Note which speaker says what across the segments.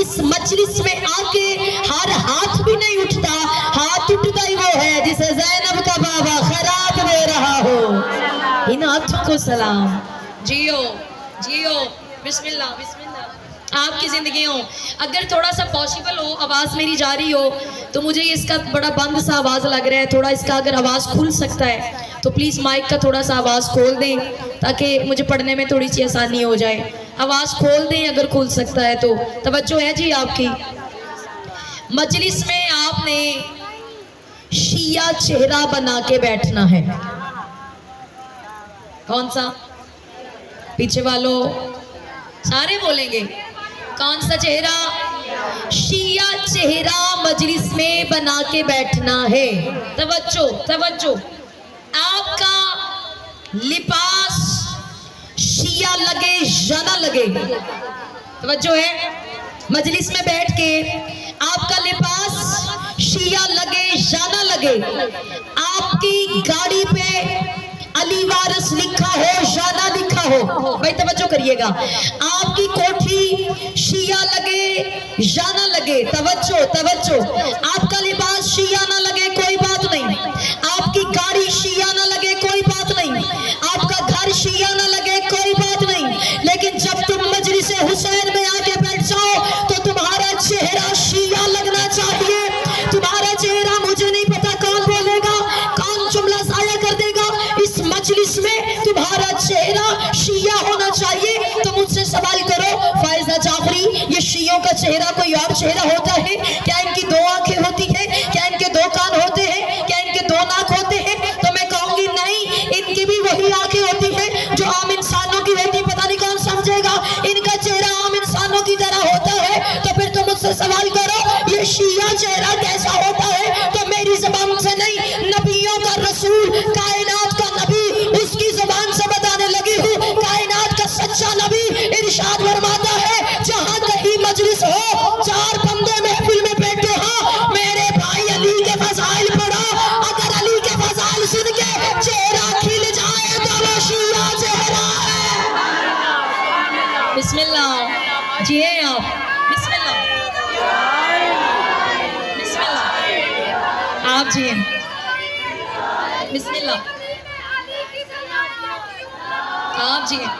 Speaker 1: इस मजलिस में आके हर हाथ भी नहीं उठता, हाथ उठता ही वो है जिसे ज़ैनब का बाबा खराब दे रहा हो। इन हाथों को सलाम। जियो जियो, बिस्मिल्लाह बिस्मिल्लाह, आपकी जिंदगी हो। अगर थोड़ा सा पॉसिबल हो, आवाज़ मेरी जा रही हो तो मुझे इसका बड़ा बंद सा आवाज़ लग रहा है, थोड़ा इसका अगर आवाज़ खुल सकता है तो प्लीज़ माइक का थोड़ा सा आवाज़ खोल दें ताकि मुझे पढ़ने में थोड़ी सी आसानी हो जाए। आवाज़ खोल दें अगर खुल सकता है तो। तवज्जो है जी आपकी। मजलिस में आपने शिया चेहरा बना के बैठना है। कौन सा? पीछे वालों सारे बोलेंगे। कौन सा चेहरा? शिया चेहरा मजलिस में बना के बैठना है। तवज्जो तवज्जो। आपका लिबास शिया लगे या ना लगे, तवज्जो है। मजलिस में बैठ के आपका लिबास शिया लगे या ना लगे, आपकी गाड़ी पे अली वारिस लिखा हो या ना लिखा हो, भाई तवज्जो करिएगा। आपकी कोठी शिया लगे या ना लगे, तवज्जो तवज्जो। आपका लिबास शिया ना लगे कोई बात नहीं, आपकी गाड़ी शिया ना लगे कोई बात नहीं, आपका घर शिया ना लगे कोई बात नहीं, लेकिन जब तुम मजलिस हुसैन में आके बैठ जाओ तो तुम्हारा चेहरा शिया लगना चाहिए। तुम्हारा चेहरा, मुझे नहीं पता कौन बोलेगा, कौन जुमला जाया कर देगा, इस मजलिस में तुम्हारा चेहरा शिया होना चाहिए। तो मुझसे सवाल करो फायजा जाफरी, ये शियों का चेहरा कोई और चेहरा होता है क्या? इनकी दो आंखें होती है क्या? इनके दो कान होते हैं क्या? इनके दो नाक होते हैं? तो मैं कहूंगी नहीं, इनकी भी वही आंखें होती है जो आम इंसानों की होती। पता नहीं कौन समझेगा, इनका चेहरा आम इंसानों की तरह होता है। तो फिर तुम मुझसे सवाल करो ये शिया चेहरा कैसा होता है? तो मेरी जबान से नहीं, नबियों का रसूल, कायनात का नबी, उसकी जुबान से बताने लगी हूँ। कायनात का सच्चा नबी इरशाद फरमाता है, जहाँ कहीं मजलिस हो, चार बंदे महफिल में बैठे हो, मेरे भाई अली के फज़ाइल पढ़ो। अगर अली के फज़ाइल सुन के चेहरा खिल जाए तो वो शिया चेहरा है। बिस्मिल्लाह जी हैं आप, बिस्मिल्लाह बिस्मिल्लाह, आप जी हैं, बिस्मिल्लाह आप जी हैं।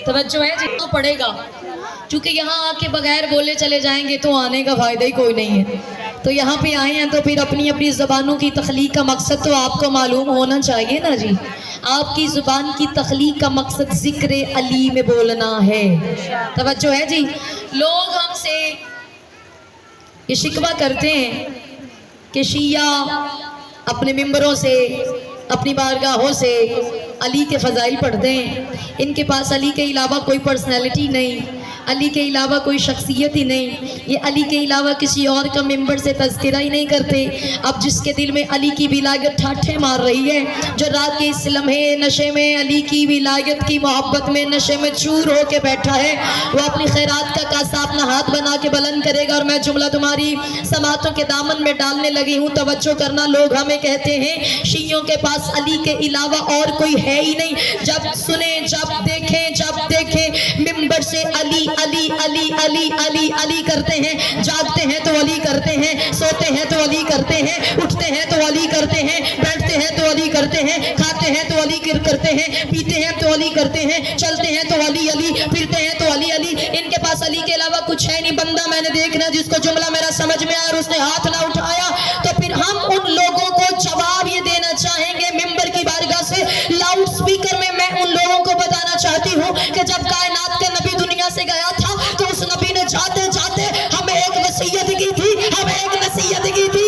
Speaker 1: तवज्जो है जी, तो पड़ेगा, क्योंकि यहाँ आके बगैर बोले चले जाएंगे तो आने का फायदा ही कोई नहीं है। तो यहाँ पे आए हैं तो फिर अपनी अपनी ज़बानों की तख्लीक का मकसद तो आपको मालूम होना चाहिए ना जी। आपकी ज़ुबान की तख्लीक का मकसद ज़िक्र अली में बोलना है। तवज्जो है जी। लोग हमसे ये शिकवा करते हैं कि शिया अपने मिंबरों से, अपनी बारगाहों से अली के फ़ज़ाइल पढ़ते हैं। इनके पास अली के अलावा कोई पर्सनैलिटी नहीं, अली के अलावा कोई शख्सियत ही नहीं, ये अली के अलावा किसी और का मिंबर से तज़किरा ही नहीं करते। अब जिसके दिल में अली की विलायत ठाठे मार रही है, जो रात के इस लम्हे नशे में अली की विलायत की मोहब्बत में नशे में चूर होके बैठा है, वो अपनी खैरात का कासा अपना हाथ बना के बुलंद करेगा और मैं जुमला तुम्हारी समातों के दामन में डालने लगी हूँ। तवज्जो करना। लोग हमें कहते हैं शियों के पास अली के अलावा और कोई है ही नहीं। जब सुने, जब देखें मिंबर से अली अली अली अली अली अली करते हैं, जागते हैं तो अली करते हैं, सोते हैं तो अली करते हैं, उठते हैं तो अली करते हैं, बैठते हैं तो अली करते हैं, खाते हैं तो अली करते हैं, पीते हैं तो अली करते हैं, चलते हैं तो अली अली, फिरते हैं तो अली अली। इनके पास अली के अलावा कुछ है नहीं। बंदा मैंने देखना जिसको जुमला मेरा समझ में आया और उसने हाथ ना उठाया, तो फिर हम उन लोगों को जवाब ये देना चाहेंगे मिंबर की बारगाह से, लाउड स्पीकर में मैं उन लोगों को बताना चाहती हूँ कि जब कायनात के नबी दुनिया से गया था तो उस नबी ने जाते जाते हमें एक नसीहत की थी, हमें एक नसीहत की थी।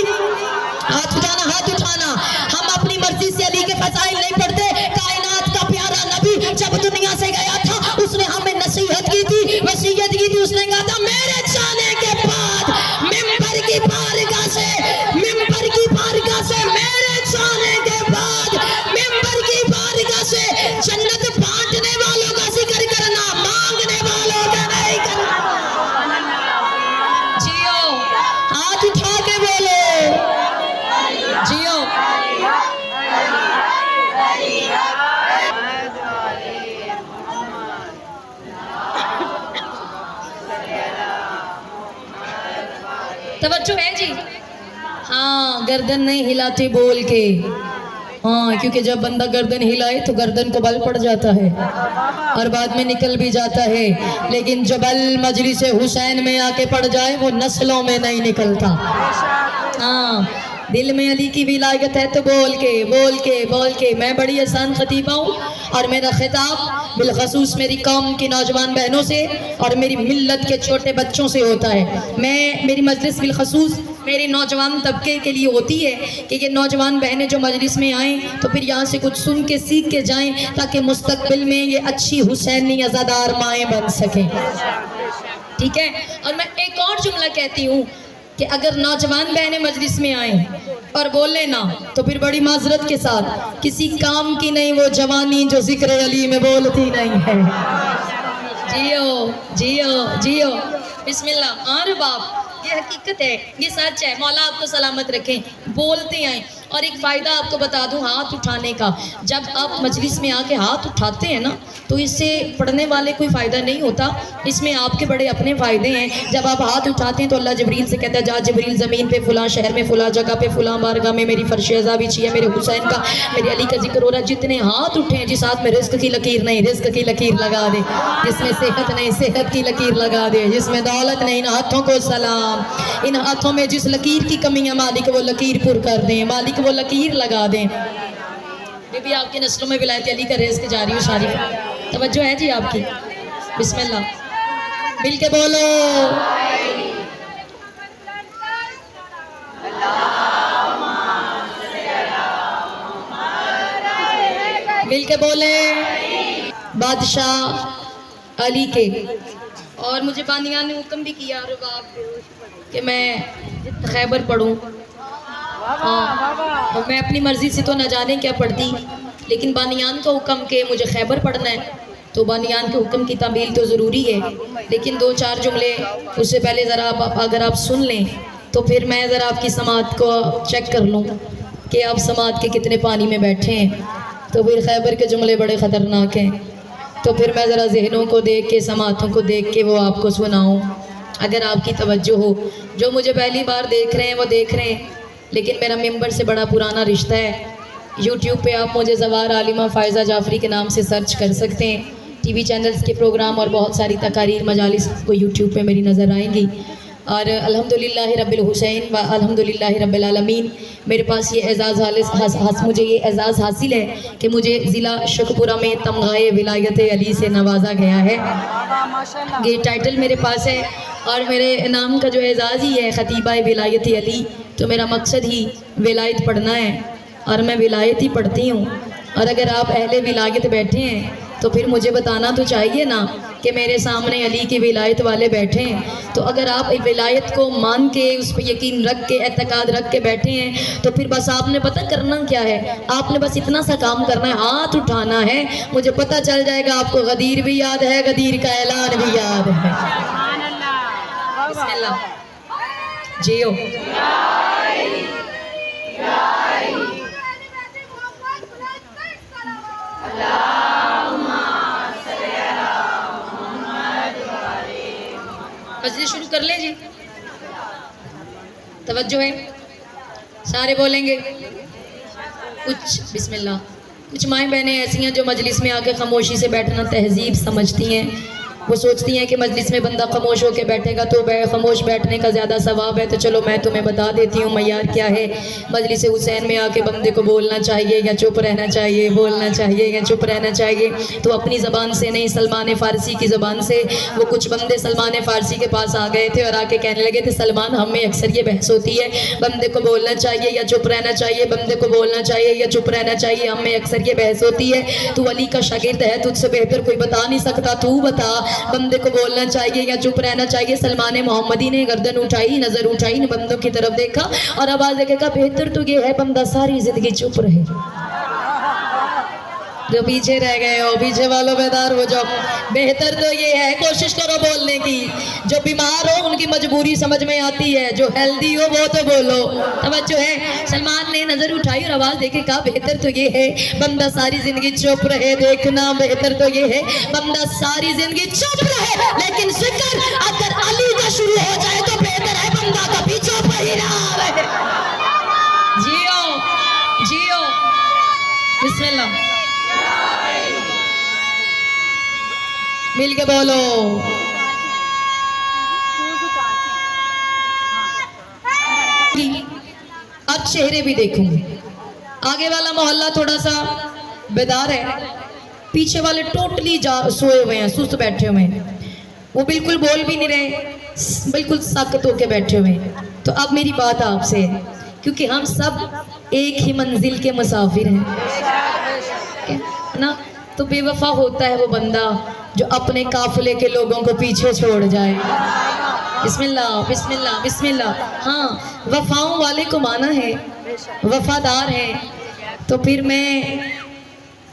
Speaker 1: हाथ उठाना, हाथ उठाना। हम अपनी मर्जी से अली के फज़ाइल नहीं पढ़ते। कायनात का प्यारा नबी जब दुनिया से गया था उसने हमें नसीहत की थी, वसीयत की थी। उसने कहा था मेरे जाने के बाद मिंबर की बारगाह से, मिंबर की बारगाह से, मेरे जाने के बाद मिंबर की बारगाह से जन्नत बांटने वालों का जिक्र करना। तवज्जो है जी। हाँ, गर्दन नहीं हिलाते बोल के। हाँ, क्योंकि जब बंदा गर्दन हिलाए तो गर्दन को बल पड़ जाता है और बाद में निकल भी जाता है, लेकिन जो बल मजलिस हुसैन में आके पड़ जाए वो नस्लों में नहीं निकलता। हाँ, दिल में अली की विलायत है तो बोल के बोल के बोल के। मैं बड़ी आसान खतीबा हूँ और मेरा खिताब बिलखसूस मेरी कौम की नौजवान बहनों से और मेरी मिल्लत के छोटे बच्चों से होता है। मेरी मजलिस बिलखसूस मेरे नौजवान तबके के लिए होती है कि ये नौजवान बहनें जो मजलिस में आएँ तो फिर यहाँ से कुछ सुन के सीख के जाएँ, ताकि मुस्तकबिल में ये अच्छी हुसैनी अज़ादार माएँ बन सकें। ठीक है। और मैं एक और जुमला कहती हूँ कि अगर नौजवान बहनें मजलिस में आएँ और बोले ना तो फिर बड़ी माजरत के साथ किसी काम की नहीं वो जवानी जो जिक्र अली में बोलती नहीं है। जियो जियो जियो बिस्मिल्लाह। और बाप, ये हकीकत है, ये सच है। मौला आपको सलामत रखें। बोलते आए। और एक फ़ायदा आपको बता दूं हाथ उठाने का। जब आप मजलिस में आके हाथ उठाते हैं ना तो इससे पढ़ने वाले कोई फ़ायदा नहीं होता, इसमें आपके बड़े अपने फ़ायदे हैं। जब आप हाथ उठाते हैं तो अल्लाह जबरील से कहता है, जा जबरील ज़मीन पे फ़ुलां शहर में फ़ुलां जगह पे फ़ुलां बारगाह में मेरी फर्श अज़ा बिछी है, मेरे हुसैन का मेरे अली का जिक्र हो रहा है। जितने हाथ उठे हैं, जिस हाथ में रिस्क की लकीर नहीं रिस्क की लकीर लगा दे, जिसमें सेहत नहीं सेहत की लकीर लगा दे, जिसमें दौलत नहीं इन हाथों को सलाम। इन हाथों में जिस लकीर की कमी है मालिक वो लकीर पुर कर दें, मालिक वो लकीर लगा दें। बीबी आपकी नस्लों में विलायत अली का रिज़्क़ जारी हो सारी। तवज्जो है जी आपकी। बिस्मिल्लाह, मिल के बोलो। मिल के बोले बादशाह अली के। और मुझे बानियान ने हुक्म भी किया कि मैं खैबर पढ़ूं। हाँ, मैं अपनी मर्ज़ी से तो न जाने क्या पढ़ती, लेकिन बानियान का हुक्म के मुझे खैबर पढ़ना है तो बानियान के हुक्म की तामील तो ज़रूरी है। लेकिन दो चार जुमले उससे पहले ज़रा अगर आप सुन लें तो फिर मैं ज़रा आपकी समात को चेक कर लूँ कि आप समात के कितने पानी में बैठे हैं। तो फिर खैबर के जुमले बड़े ख़तरनाक हैं, तो फिर मैं ज़रा जहनों को देख के समातों को देख के वो आपको सुनाऊँ, अगर आपकी तवज्जो हो। जो मुझे पहली बार देख रहे हैं वो देख रहे हैं, लेकिन मेरा मेंबर से बड़ा पुराना रिश्ता है। यूट्यूब पे आप मुझे ज़वार आलिमा फ़ायज़ा जाफ़री के नाम से सर्च कर सकते हैं। टीवी चैनल्स के प्रोग्राम और बहुत सारी तकारीर मजालिस को यूट्यूब पे मेरी नज़र आएंगी। और अल्हम्दुलिल्लाह रब्बिल हुसैन व अल्हम्दुलिल्लाह रब्बिल आलमीन, मेरे पास ये एज़ाज़ मुझे ये एज़ाज़ हासिल है कि मुझे ज़िला शुकपुरा में तमगाए विलायत अली से नवाजा गया है। ये टाइटल मेरे पास है और मेरे नाम का जो एज़ाज़ ही है ख़तीबा विलायत अली। तो मेरा मकसद ही विलायत पढ़ना है और मैं विलायत ही पढ़ती हूँ। और अगर आप अहले विलायत बैठे हैं तो फिर मुझे बताना तो चाहिए ना कि मेरे सामने अली की विलायत वाले बैठे हैं। तो अगर आप विलायत को मान के उस पर यकीन रख के एतकाद रख के बैठे हैं तो फिर बस आपने पता करना क्या है, आपने बस इतना सा काम करना है, हाथ उठाना है। मुझे पता चल जाएगा आपको गदीर भी याद है, गदीर का ऐलान भी याद है। बिस्मिल्लाह, जियो। मस्जिद शुरू कर ले जी। तवज्जो है, सारे बोलेंगे कुछ। बिस्मिल्लाह। कुछ माएँ बहनें ऐसी हैं जो मजलिस में आकर खामोशी से बैठना तहजीब समझती हैं। वो सोचती हैं कि मजलिस में बंदा खामोश होकर बैठेगा तो खामोश बैठने का ज़्यादा सवाब है। तो चलो मैं तुम्हें बता देती हूँ मयार क्या है। मजलिस हुसैन में आके बंदे को बोलना चाहिए या चुप रहना चाहिए, बोलना चाहिए या चुप रहना चाहिए। तो अपनी ज़बान से नहीं, सलमान फ़ारसी की ज़बान से। वो कुछ बंदे सलमान फ़ारसी के पास आ गए थे और आके कहने लगे थे, सलमान हमें अक्सर ये बहस होती है, बंदे को बोलना चाहिए या चुप रहना चाहिए, बंदे को बोलना चाहिए या चुप रहना चाहिए, हमें अक्सर ये बहस होती है। तू अली का शागिर्द है, तुझसे बेहतर कोई बता नहीं सकता, तू बता बंदे को बोलना चाहिए या चुप रहना चाहिए। सलमान मोहम्मदी ने गर्दन उठाई, नजर उठाई, बंदों की तरफ देखा और आवाज देगा, बेहतर तो ये है बंदा सारी जिंदगी चुप रहे। जो पीछे रह गए हो, पीछे वालों बेदार हो जाओ। बेहतर तो ये है, कोशिश करो बोलने की। जो बीमार हो उनकी मजबूरी समझ में आती है, जो हेल्दी हो वो तो बोलो। तवज्जो है। सलमान ने नजर उठाई और आवाज देके कहा, बेहतर तो ये है बंदा सारी जिंदगी चुप रहे। देखना, बेहतर तो ये है बंदा सारी जिंदगी चुप रहे, लेकिन जिक्र अगर अली का शुरू हो जाए तो बेहतर है बंदा कभी चुप ही ना आवे। जियो जियो, बिस्मिल्लाह, मिल के बोलो। अब चेहरे भी देखूंगी। आगे वाला मोहल्ला थोड़ा सा बेदार है, पीछे वाले टोटली सोए हुए हैं, सुस्त बैठे हुए हैं, वो बिल्कुल बोल भी नहीं रहे, बिल्कुल सख्त होके बैठे हुए हैं। तो अब मेरी बात आपसे है, क्योंकि हम सब एक ही मंजिल के मुसाफिर हैं ना, तो बेवफा होता है वो बंदा जो अपने काफिले के लोगों को पीछे छोड़ जाए। बिस्मिल्लाह बिस्मिल्लाह बिस्मिल्लाह। हाँ, वफाओं वाले को माना है, वफादार है। तो फिर मैं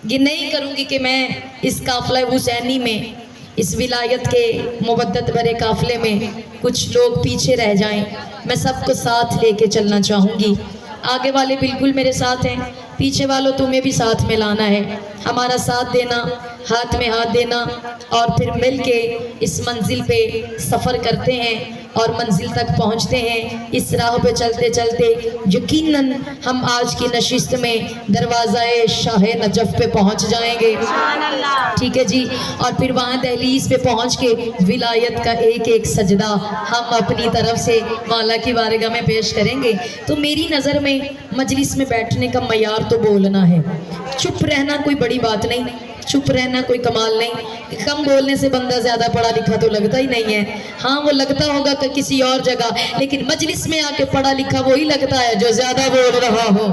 Speaker 1: ये नहीं करूँगी कि मैं इस काफिला हुसैनी में, इस विलायत के मुबद्दत भरे काफिले में कुछ लोग पीछे रह जाएं। मैं सबको साथ लेके चलना चाहूँगी। आगे वाले बिल्कुल मेरे साथ हैं, पीछे वालों तुम्हें भी साथ में लाना है, हमारा साथ देना, हाथ में हाथ देना, और फिर मिल के इस मंजिल पे सफ़र करते हैं और मंजिल तक पहुंचते हैं। इस राह पे चलते चलते यकीनन हम आज की नशिस्त में दरवाज़ाए शाह नजफ़ पे पहुंच जाएंगे। ठीक है जी। और फिर वहाँ दहलीज पे पहुंच के विलायत का एक एक सजदा हम अपनी तरफ से मौला की बारगाह में पेश करेंगे। तो मेरी नज़र में मजलिस में बैठने का मयार तो बोलना है, चुप रहना कोई बड़ी बात नहीं, चुप रहना कोई कमाल नहीं। कम बोलने से बंदा ज़्यादा पढ़ा लिखा तो लगता ही नहीं है। हाँ, वो लगता होगा कि किसी और जगह, लेकिन मजलिस में आके पढ़ा लिखा वही लगता है जो ज़्यादा बोल रहा हो,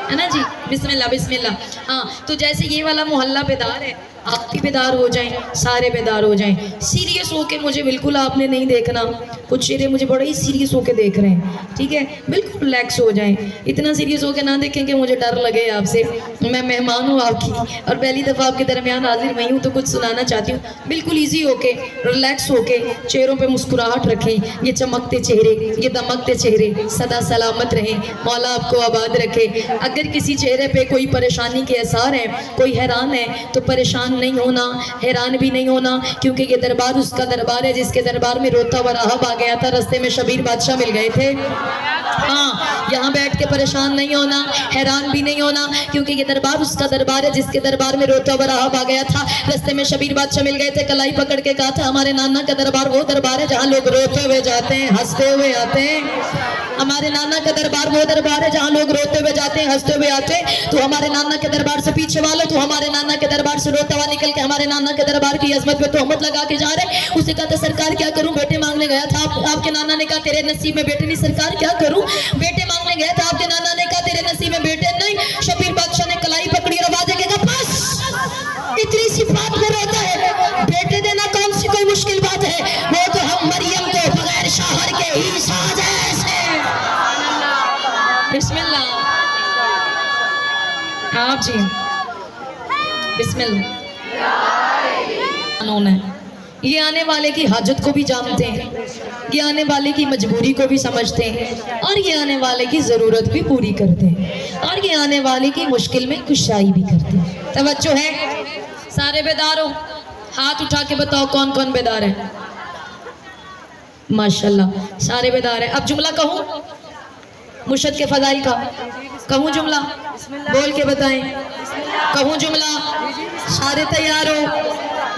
Speaker 1: है ना जी। बिस्मिल्लाह बिस्मिल्लाह। हाँ, तो जैसे ये वाला मोहल्ला बेदार है, आप भी बेदार हो जाएं, सारे बेदार हो जाएं। सीरियस होके मुझे बिल्कुल आपने नहीं देखना, कुछ चेहरे मुझे बड़े ही सीरियस होके देख रहे हैं, ठीक है, बिल्कुल रिलैक्स हो जाएं। इतना सीरियस होके ना देखें कि मुझे डर लगे आपसे। मैं मेहमान हूँ आपकी और पहली दफ़ा आपके दरमियान हाजिर हुई हूँ, तो कुछ सुनाना चाहती हूँ। बिल्कुल ईजी होके, रिलैक्स होके, चेहरों पर मुस्कुराहट रखें। ये चमकते चेहरे, ये दमकते चेहरे सदा सलामत रहें, मौला आपको आबाद रखे। अगर किसी चेहरे पे कोई परेशानी के आसार हैं, कोई हैरान है, तो परेशान नहीं होना, हैरान भी नहीं होना, क्योंकि ये दरबार उसका दरबार है जिसके दरबार में रोता हुआ राहब आ गया था, रास्ते में शबीर बादशाह मिल गए थे। हाँ, यहाँ बैठ के परेशान नहीं होना, हैरान भी नहीं होना, क्योंकि ये दरबार उसका दरबार है जिसके दरबार में रोता हुआ राहब आ गया था, रास्ते में शबीर बादशाह मिल गए थे। कलाई पकड़ के कहा था, हमारे नाना का दरबार वो दरबार है जहाँ लोग रोते हुए जाते हैं, हंसते हुए आते हैं। हमारे नाना का दरबार वो दरबार है जहाँ लोग रोते हुए जाते हैं, हंसते हुए आते हैं। तो हमारे नाना के दरबार से पीछे वालों, तो हमारे नाना के दरबार से रोता हुआ निकल के हमारे नाना के दरबार की अजमत पे तोहमत लगा के जा रहे। उसे कहा था, सरकार क्या करूं, बेटे मांगने गया था। आपके नाना ने कहा, तेरे नसीब में बेटे नहीं। सरकार क्या करूं, बेटे मांगने गया था। आपके नाना ने कहा, तेरे नसीब में बेटे नहीं। शबीर बादशाह ने कलाई पकड़ी और आवाज के कहा, बस इतनी सी बात में रोता है, बेटे देना कौन सी कोई मुश्किल बात है, वो तो हम मरियम को बगैर शौहर के ही साजिश है। बिस्मिल्लाह आप जी, बिस्मिल्लाह। ये आने वाले की हाजत को भी जानते हैं, ये आने वाले की मजबूरी को भी समझते हैं, और ये आने वाले की ज़रूरत भी पूरी करते हैं, और ये आने वाले की मुश्किल में कुशाई भी करते हैं। तवज्जो है, सारे बेदार हो, हाथ उठा के बताओ कौन कौन बेदार है। माशाल्लाह, सारे बेदार है। अब जुमला कहूँ मुर्शद के फजाइल का, कहूँ जुमला, बोल के बताएं, कहूँ जुमला, सारे तैयार हो,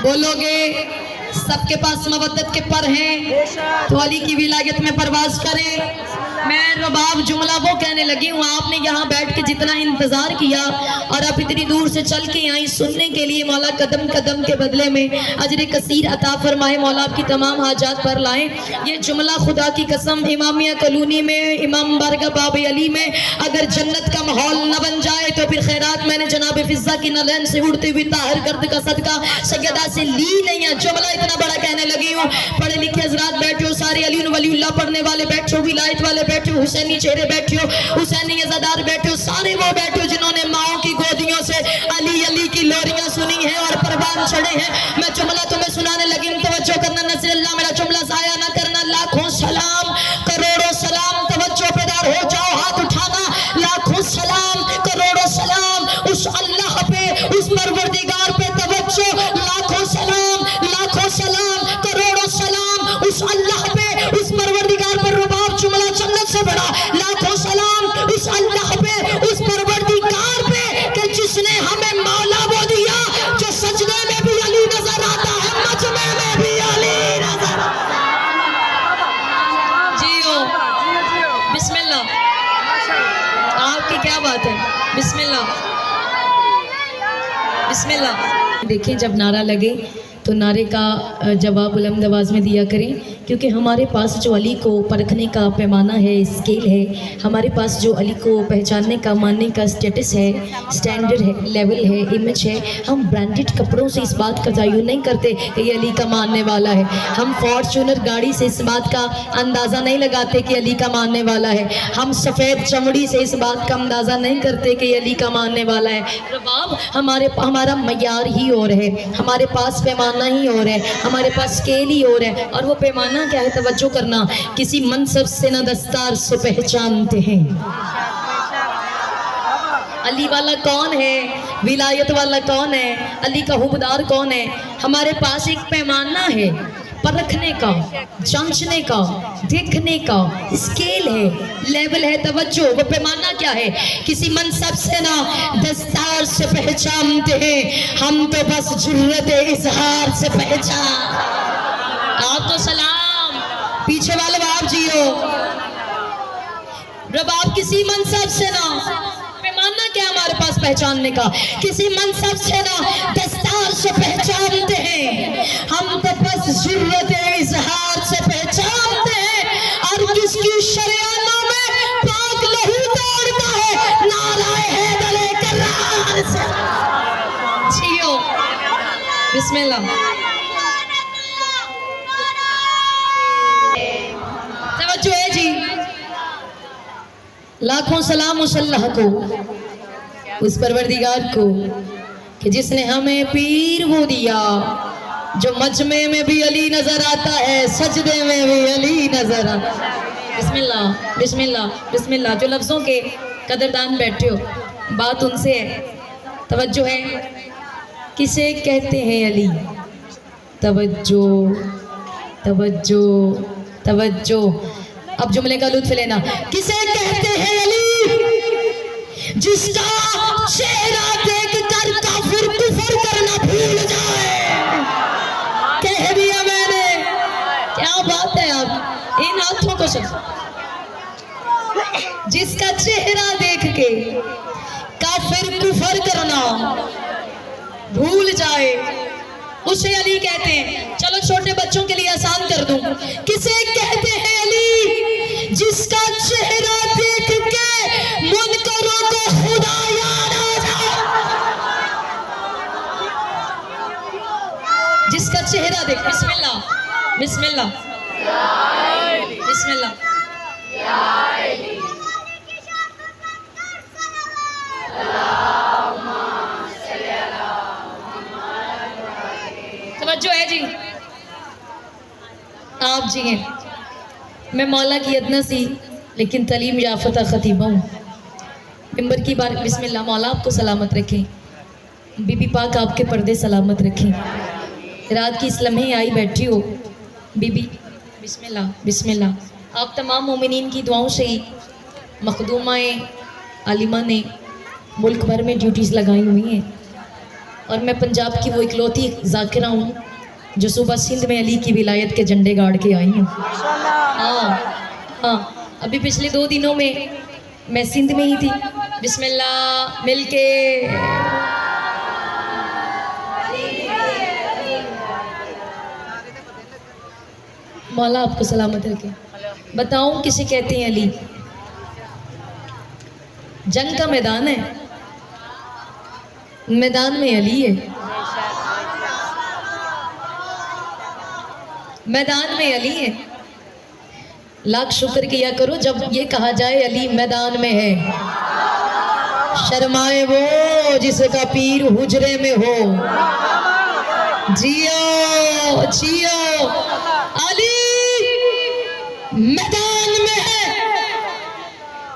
Speaker 1: बोलोगे। सबके पास मवद्दत के पर हैं, तो अली की विलायत में परवाज करें। मैं रबाब जुमला वो कहने लगी हूँ, आपने यहाँ बैठ के जितना इंतजार किया और आप इतनी दूर से चल के आई सुनने के लिए, मौला कदम कदम के बदले में अजर कसीर अता फरमाए, मौला आपकी तमाम हाजात पर लाएं। ये जुमला खुदा की कसम इमामिया कॉलोनी में, इमाम बारगाह बाबे अली में अगर जन्नत का माहौल न बन जाए तो फिर खैरात मैंने जनाब फिजा की नलैन से उड़ते हुए ताहिर गर्द का सदका सैयदा से ली नहीं है। जुमला इतना बड़ा कहने लगी हूँ, पढ़े लिखे हजरात बैठे हो, सारे अली वलीउल्लाह पढ़ने वाले बैठे हो, विलायत वाले बैठे हो, हुसैनी चेहरे बैठे हो, हुसैनी अज़ादार बैठे हो, सारे वो बैठे हो जिन्होंने माओ की गोदियों से अली अली की लोरियां सुनी है और परवान चढ़े हैं। मैं जुमला तुम्हें सुनाने लगी हूँ, तवज्जो करना, नज़र मेरा जुमला ज़ाया ना करना। लाखों सलाम, करोड़ों सलाम, तवज्जो बेदार हो जाओ, हाथ उठाना। लाखों सलाम, करोड़ों सलाम उस अल्लाह पे, उस परवरदिगार पे तवज्जो। लाखों सलाम, करोड़ों सलाम उस अल्लाह पे, उस परवरदिगार पर। रुबाब जुमला चल देखें जब नारा लगे तो नारे का जवाब बुलंद आवाज़ में दिया करें, क्योंकि हमारे पास जो अली को परखने का पैमाना है, स्केल है, हमारे पास जो अली को पहचानने का, मानने का स्टेटस है, स्टैंडर्ड है, लेवल है, इमेज है, हम ब्रांडेड कपड़ों से इस बात का तयन नहीं करते कि ये अली का मानने वाला है। हम फॉर्चूनर गाड़ी से इस बात का अंदाज़ा नहीं लगाते कि अली का मानने वाला है। हम सफ़ेद चमड़ी से इस बात का अंदाज़ा नहीं करते कि ये अली का मानने वाला है। रबाब हमारा मयार ही और है, हमारे पास पैमाना ही और है, हमारे पास स्केल ही और है। और वो पैमाना क्या है? तवज्जो करना, किसी मनसब से न दस्तार से पहचानते हैं। अली वाला कौन है? विलायत वाला कौन है? अली का हुबदार कौन है? हमारे पास एक पैमाना है परखने का, जांचने का, देखने का, स्केल है, लेवल है, तवज्जो। वो पैमाना क्या है? किसी मनसब से ना दस्तार से पहचानते हैं, हम तो बस जुर्रत इजहार से पहचान। आपको सलाम, पीछे वाले बाप जियो। रबाब किसी मनसब से ना, पैमाना क्या हमारे पास पहचानने का? किसी मनसब से ना दस्तार से पहचानते हैं, हम तो बस जुर्रत इजहार से पहचानते हैं। और जिसकी शरियानों में पाक लहू दौड़ता है, नाराए हैदर करार से जियो। बिस्मिल्लाह। तवज्जो है जी। लाखों सलाम उस अल्लाह को, उस परवरदिगार को कि जिसने हमें पीर वो दिया जो मजमे में भी अली नजर आता है, सजदे में भी अली नजर आता है। बिस्मिल्लाह बिस्मिल्लाह बिस्मिल्लाह। जो लफ्ज़ों के कदरदान बैठे हो, बात उनसे है। तवज्जो है। किसे कहते हैं अली? तवज्जो तवज्जो तवज्जो। अब जुमले का लुत्फ लेना। किसे कहते हैं अली? जिसका चेहरा देख कर काफिर कुफर करना भूल जाए। कह दिया मैंने। क्या बात है आप, इन हाथों को सुन। जिसका चेहरा देख के काफिर कुफर करना भूल जाए, उसे अली कहते हैं। चलो छोटे बच्चों के लिए आसान कर दूं। किसे कहते हैं अली? जिसका चेहरा देख के मुनकरों को खुदा याद आ जाए। जिसका चेहरा देख, बिस्मिल्लाह बिस्मिल्लाह बिस्मिल्लाह। तवज्जो है जी। आप जी हैं। मैं मौला की अदना सी लेकिन तलीम याफ्ता खतीबा हूँ। मिंबर की बार बिस्मिल्लाह। मौला आपको सलामत रखें, बीबी पाक आपके पर्दे सलामत रखें। रात की इस लम्हे आई बैठी हो बीबी, बिस्मिल्लाह बिस्मिल्लाह। आप तमाम मोमिनीन की दुआओं से ही मखदूमाए आलिमा ने मुल्क भर में ड्यूटीज़ लगाई हुई हैं, और मैं पंजाब की वो इकलौती ज़ाकिरा हूँ जो सुबह सिंध में अली की विलायत के झंडे गाड़ के आई हूँ। हाँ, अभी पिछले 2 दिनों में मैं सिंध में ही थी। बिस्मिल्लाह मिलके। मौला आपको सलामत रखे। बताऊं किसे कहते हैं अली? जंग का मैदान है, मैदान में अली है, मैदान में अली है। लाख शुक्र किया करो जब ये कहा जाए अली मैदान में है। शर्माए वो जिसका पीर हुजरे में हो। जियो जियो। अली मैदान में है,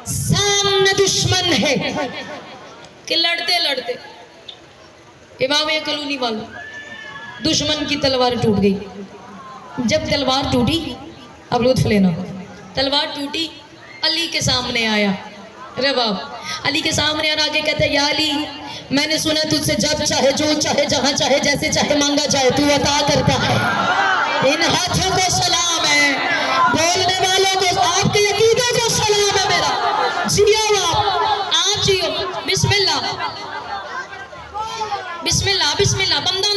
Speaker 1: सामने दुश्मन है कि लड़ते लड़ते इमाम कलूनी वालों दुश्मन की तलवार टूट गई। जब तलवार टूटी, अब लुत्फ लेना, तलवार टूटी, अली के सामने आया। अरे बाप, अली के सामने और आगे कहते या अली, मैंने सुना तुझसे जब चाहे, जो चाहे, जहाँ चाहे, जैसे चाहे मांगा जाए तू अता करता है। इन हाथों को सलाम है, बोलने वालों को, आपके अकीदे को सलाम है मेरा। जियो आप जियो। बिस्मिल्लाह बिस्मिल्लाह बिस्मिल्लाह। बंदा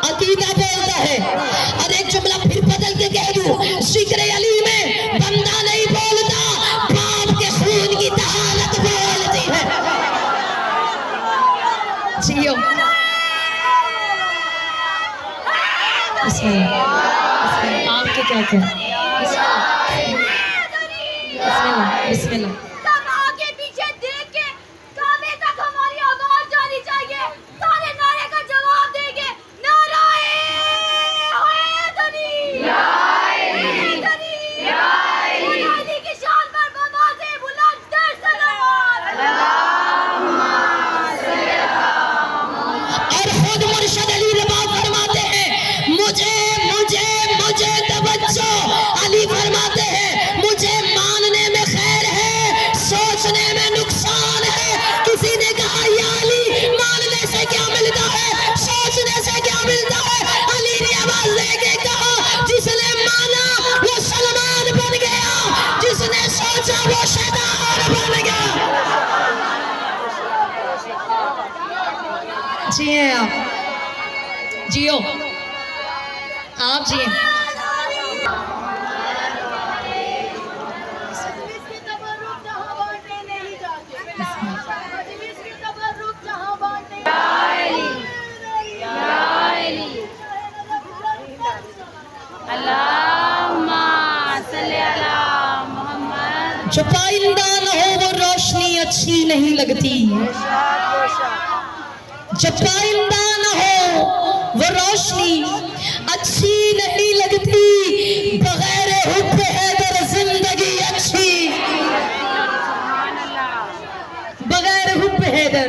Speaker 1: अकीदा बोलता है। और एक जुमला फिर बदल के कह दूं, जिक्र अली में बंदा नहीं बोलता, बाप के खून की दहालत बोलती है। जियो आपके क्या क्या बिस्मिल्लाह बिस्मिल्लाह।
Speaker 2: आगे पीछे देख के काबे तक हमारी आवाज जानी चाहिए। सारे नारे का जवाब देंगे, नाराए हैदरी, हैदरी, अली की शान पर बवाज़े बुलंद दर सलावत।
Speaker 1: और खुद मुर्शद अली रबाब फरमाते हैं, मुझे मुझे मुझे तवज्जो। अली फरमाते हैं, मुझे मानने में खैर है, सोचने में नुकसान है। किसी ने कहा, या अली मानने से क्या मिलता है, सोचने से क्या मिलता है? अली ने आवाज देके कहा, जिसने माना वो सलमान बन गया, जिसने सोचा वो शैतान बन गया। जिए आप, जियो आप, जिए।
Speaker 2: मजलिस की तबर्रुक जहां बांटने नहीं जाते, मजलिस की तबर्रुक जहां बांटने अल्लाहुम्मा सल्ली अला मुहम्मद।
Speaker 1: जो पाइंदा न हो वो रोशनी अच्छी नहीं लगती, जब पाइंदा न हो वो रोशनी अच्छी नहीं लगती। बगैर हुब्ब हैदर जिंदगी अच्छी, बगैर हुब्ब हैदर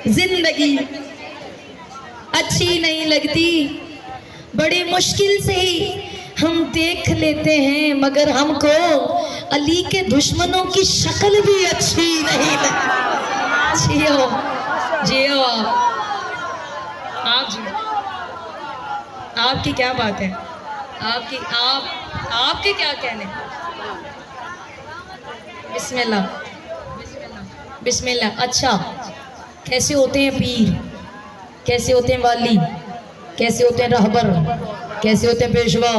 Speaker 1: जिंदगी अच्छी नहीं लगती। बड़ी मुश्किल से ही हम देख लेते हैं, मगर हमको अली के दुश्मनों की शक्ल भी अच्छी नहीं लगती। जियो जियो आप जी, आपकी क्या बात है, आपके क्या कहने। बिस्मिल्लाह बिस्मिल्लाह बिस्मिल्लाह। अच्छा, कैसे होते हैं पीर, कैसे होते हैं वाली, कैसे होते हैं रहबर, कैसे होते हैं पेशवा,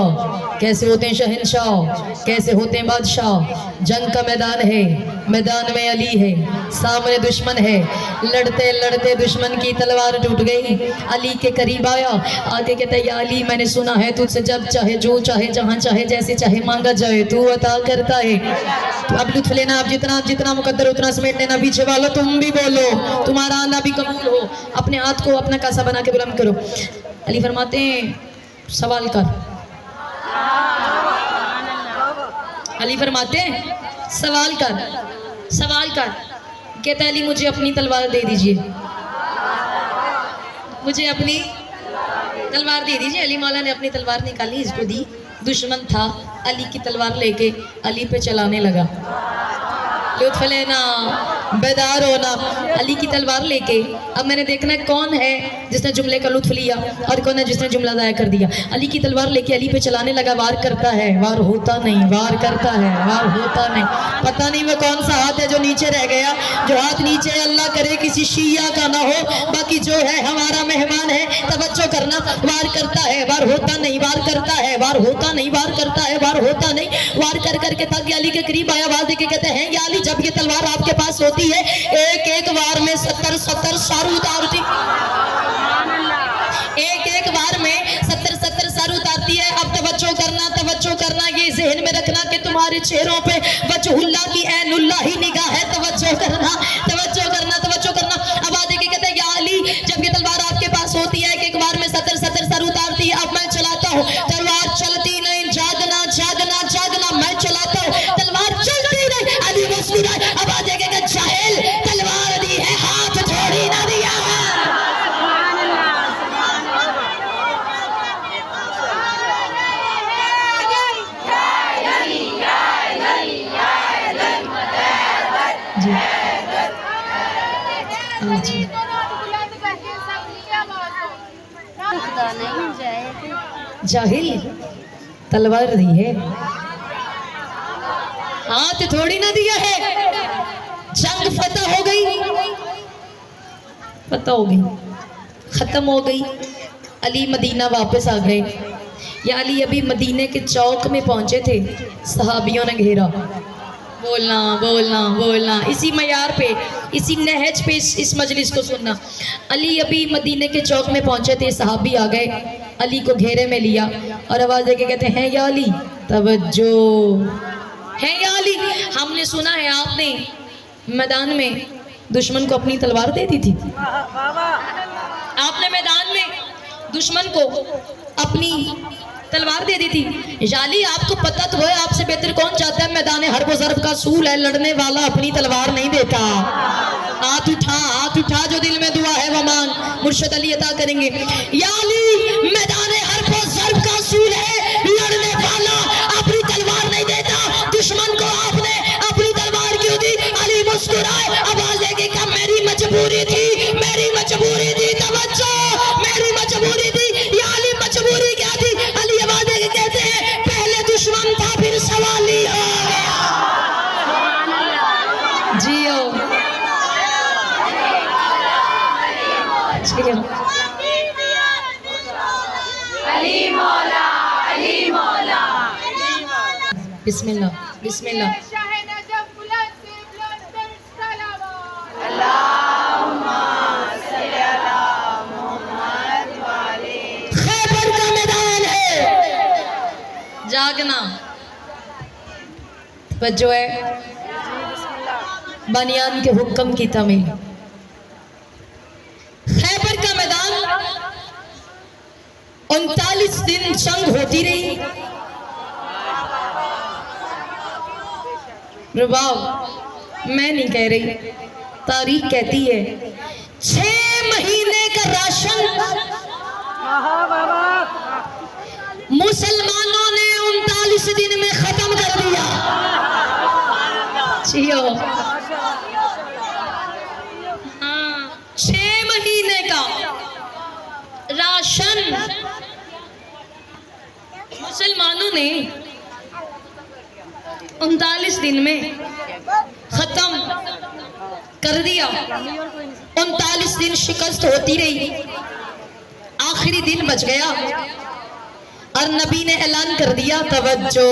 Speaker 1: कैसे होते हैं शहंशाह, कैसे होते हैं बादशाह। जंग का मैदान है, मैदान में अली है, सामने दुश्मन है। लड़ते लड़ते दुश्मन की तलवार टूट गई, अली के करीब आया, आगे कहता है, या अली मैंने सुना है तुझसे जब चाहे जो चाहे जहाँ चाहे जैसे चाहे मांगा जाए तू अता करता है। तो अब लुत्फ लेना, आप जितना जितना मुकद्दर उतना समेट लेना। पीछे वालों तुम भी बोलो, तुम्हारा आना भी कबूल हो। अपने हाथ को अपना कासा बना के बुलंद करो। अली फरमाते हैं, सवाल कर। अली फरमाते हैं, सवाल कर, सवाल कर। कहता अली, मुझे अपनी तलवार दे दीजिए, मुझे अपनी तलवार दे दीजिए। अली मौला ने अपनी तलवार निकाली, इसको दी। दुश्मन था, अली की तलवार लेके अली पे चलाने लगा। लुत्फ लेना, बेदार होना। अली की तलवार लेके अब मैंने देखना है कौन है जिसने जुमले का लुत्फ लिया और कौन है जिसने जुमला ज़ाया कर दिया। अली की तलवार लेके अली पे चलाने लगा, वार करता है, वार होता नहीं, वार करता है, वार होता नहीं। पता नहीं वो कौन सा हाथ है जो नीचे रह गया। जो हाथ नीचे, अल्लाह करे किसी शिया का ना हो, बाकी जो है हमारा मेहमान है। तवज्जो करना, वार करता है, वार होता नहीं, वार करता है, वार होता नहीं, वार करता है, वार होता नहीं। वार कर करके तक अली के करीब आया, आवाज देके कहते हैं, या अली जब ये तलवार आपके पास होती है, एक एक वार में 70 सारू उतारती, एक एक वार में 70 सारू उतारती है। अब तवज्जो करना, तवज्जो करना, ये ज़हन में रखना कि तुम्हारे चेहरों पे वजहुल्लाह की ऐनुल्लाह ही निगाह है। तवज्जो करना, तवज्जो करना, तवज्जो करना। अब आगे के कहते हैं, या अली जब ये तलवार आपके पास होती है, एक एक बार में 70 सारू उतारती है। अब मैं चलाता हूँ, तलवार चलती नहीं, जागना जागना जागना, मैं चलाता हूँ, तलवार चलती नहीं। अली मुस्कुराए, अब आगे के जाहिल, तलवार दी है, हाथ थोड़ी ना दिया है। जी जाहिल, तलवार दी है, हाथ थोड़ी ना दिया है। जंग फतह हो गई, खत्म हो गई, अली मदीना वापस आ गए। या अली अभी मदीने के चौक में पहुंचे थे, सहाबियों ने घेरा। बोलना बोलना बोलना, इसी मयार पे, इसी नहज पे इस मजलिस को सुनना। अली अभी मदीने के चौक में पहुंचे थे, सहाबी आ गए, अली को घेरे में लिया और आवाज देके कहते हैं या अली तवज्जो है या अली। हमने सुना है आपने मैदान में दुश्मन को अपनी तलवार दे दी थी। आपने मैदान में दुश्मन को अपनी तलवार दे दी थी। याली आपको पता तो है, आपसे बेहतर कौन चाहता है मैदान हर्ब व ज़र्ब का सूल है, लड़ने वाला अपनी तलवार नहीं देता। हाथ उठा जो दिल में दुआ है वो मांग, मुर्शिद अली अता करेंगे। याली मैदान हर्ब व ज़र्ब का सूल है, लड़ने वाला अपनी तलवार नहीं देता। दुश्मन को आपने अपनी तलवार क्यों दी? अली मुस्कुराए, आवाज देके कहा मेरी मजबूरी थी, मेरी मजबूरी थी, तवज्जो मेरी मजबूरी थी। या अली मजबूरी क्या थी? अली आवाज देके कहते हैं पहले दुश्मन था फिर सवाली हो गया। जियो जियो
Speaker 2: अली मौला, अली मौला।
Speaker 1: बिस्मिल्लाह बिस्मिल्लाह। खैबर का मैदान है, जागना जो है बनियान के हुक्म की तमील। खैबर का मैदान 39 दिन जंग होती रही। रुबाब मैं नहीं कह रही, तारीख कहती है 6 महीने का राशन मुसलमानों ने 39 दिन में खत्म कर दिया। जियो हाँ, 6 महीने का राशन मुसलमानों ने 39 दिन में खत्म कर दिया। 39 दिन शिकस्त होती रही, आखिरी दिन बच गया और नबी ने ऐलान कर दिया तवज्जो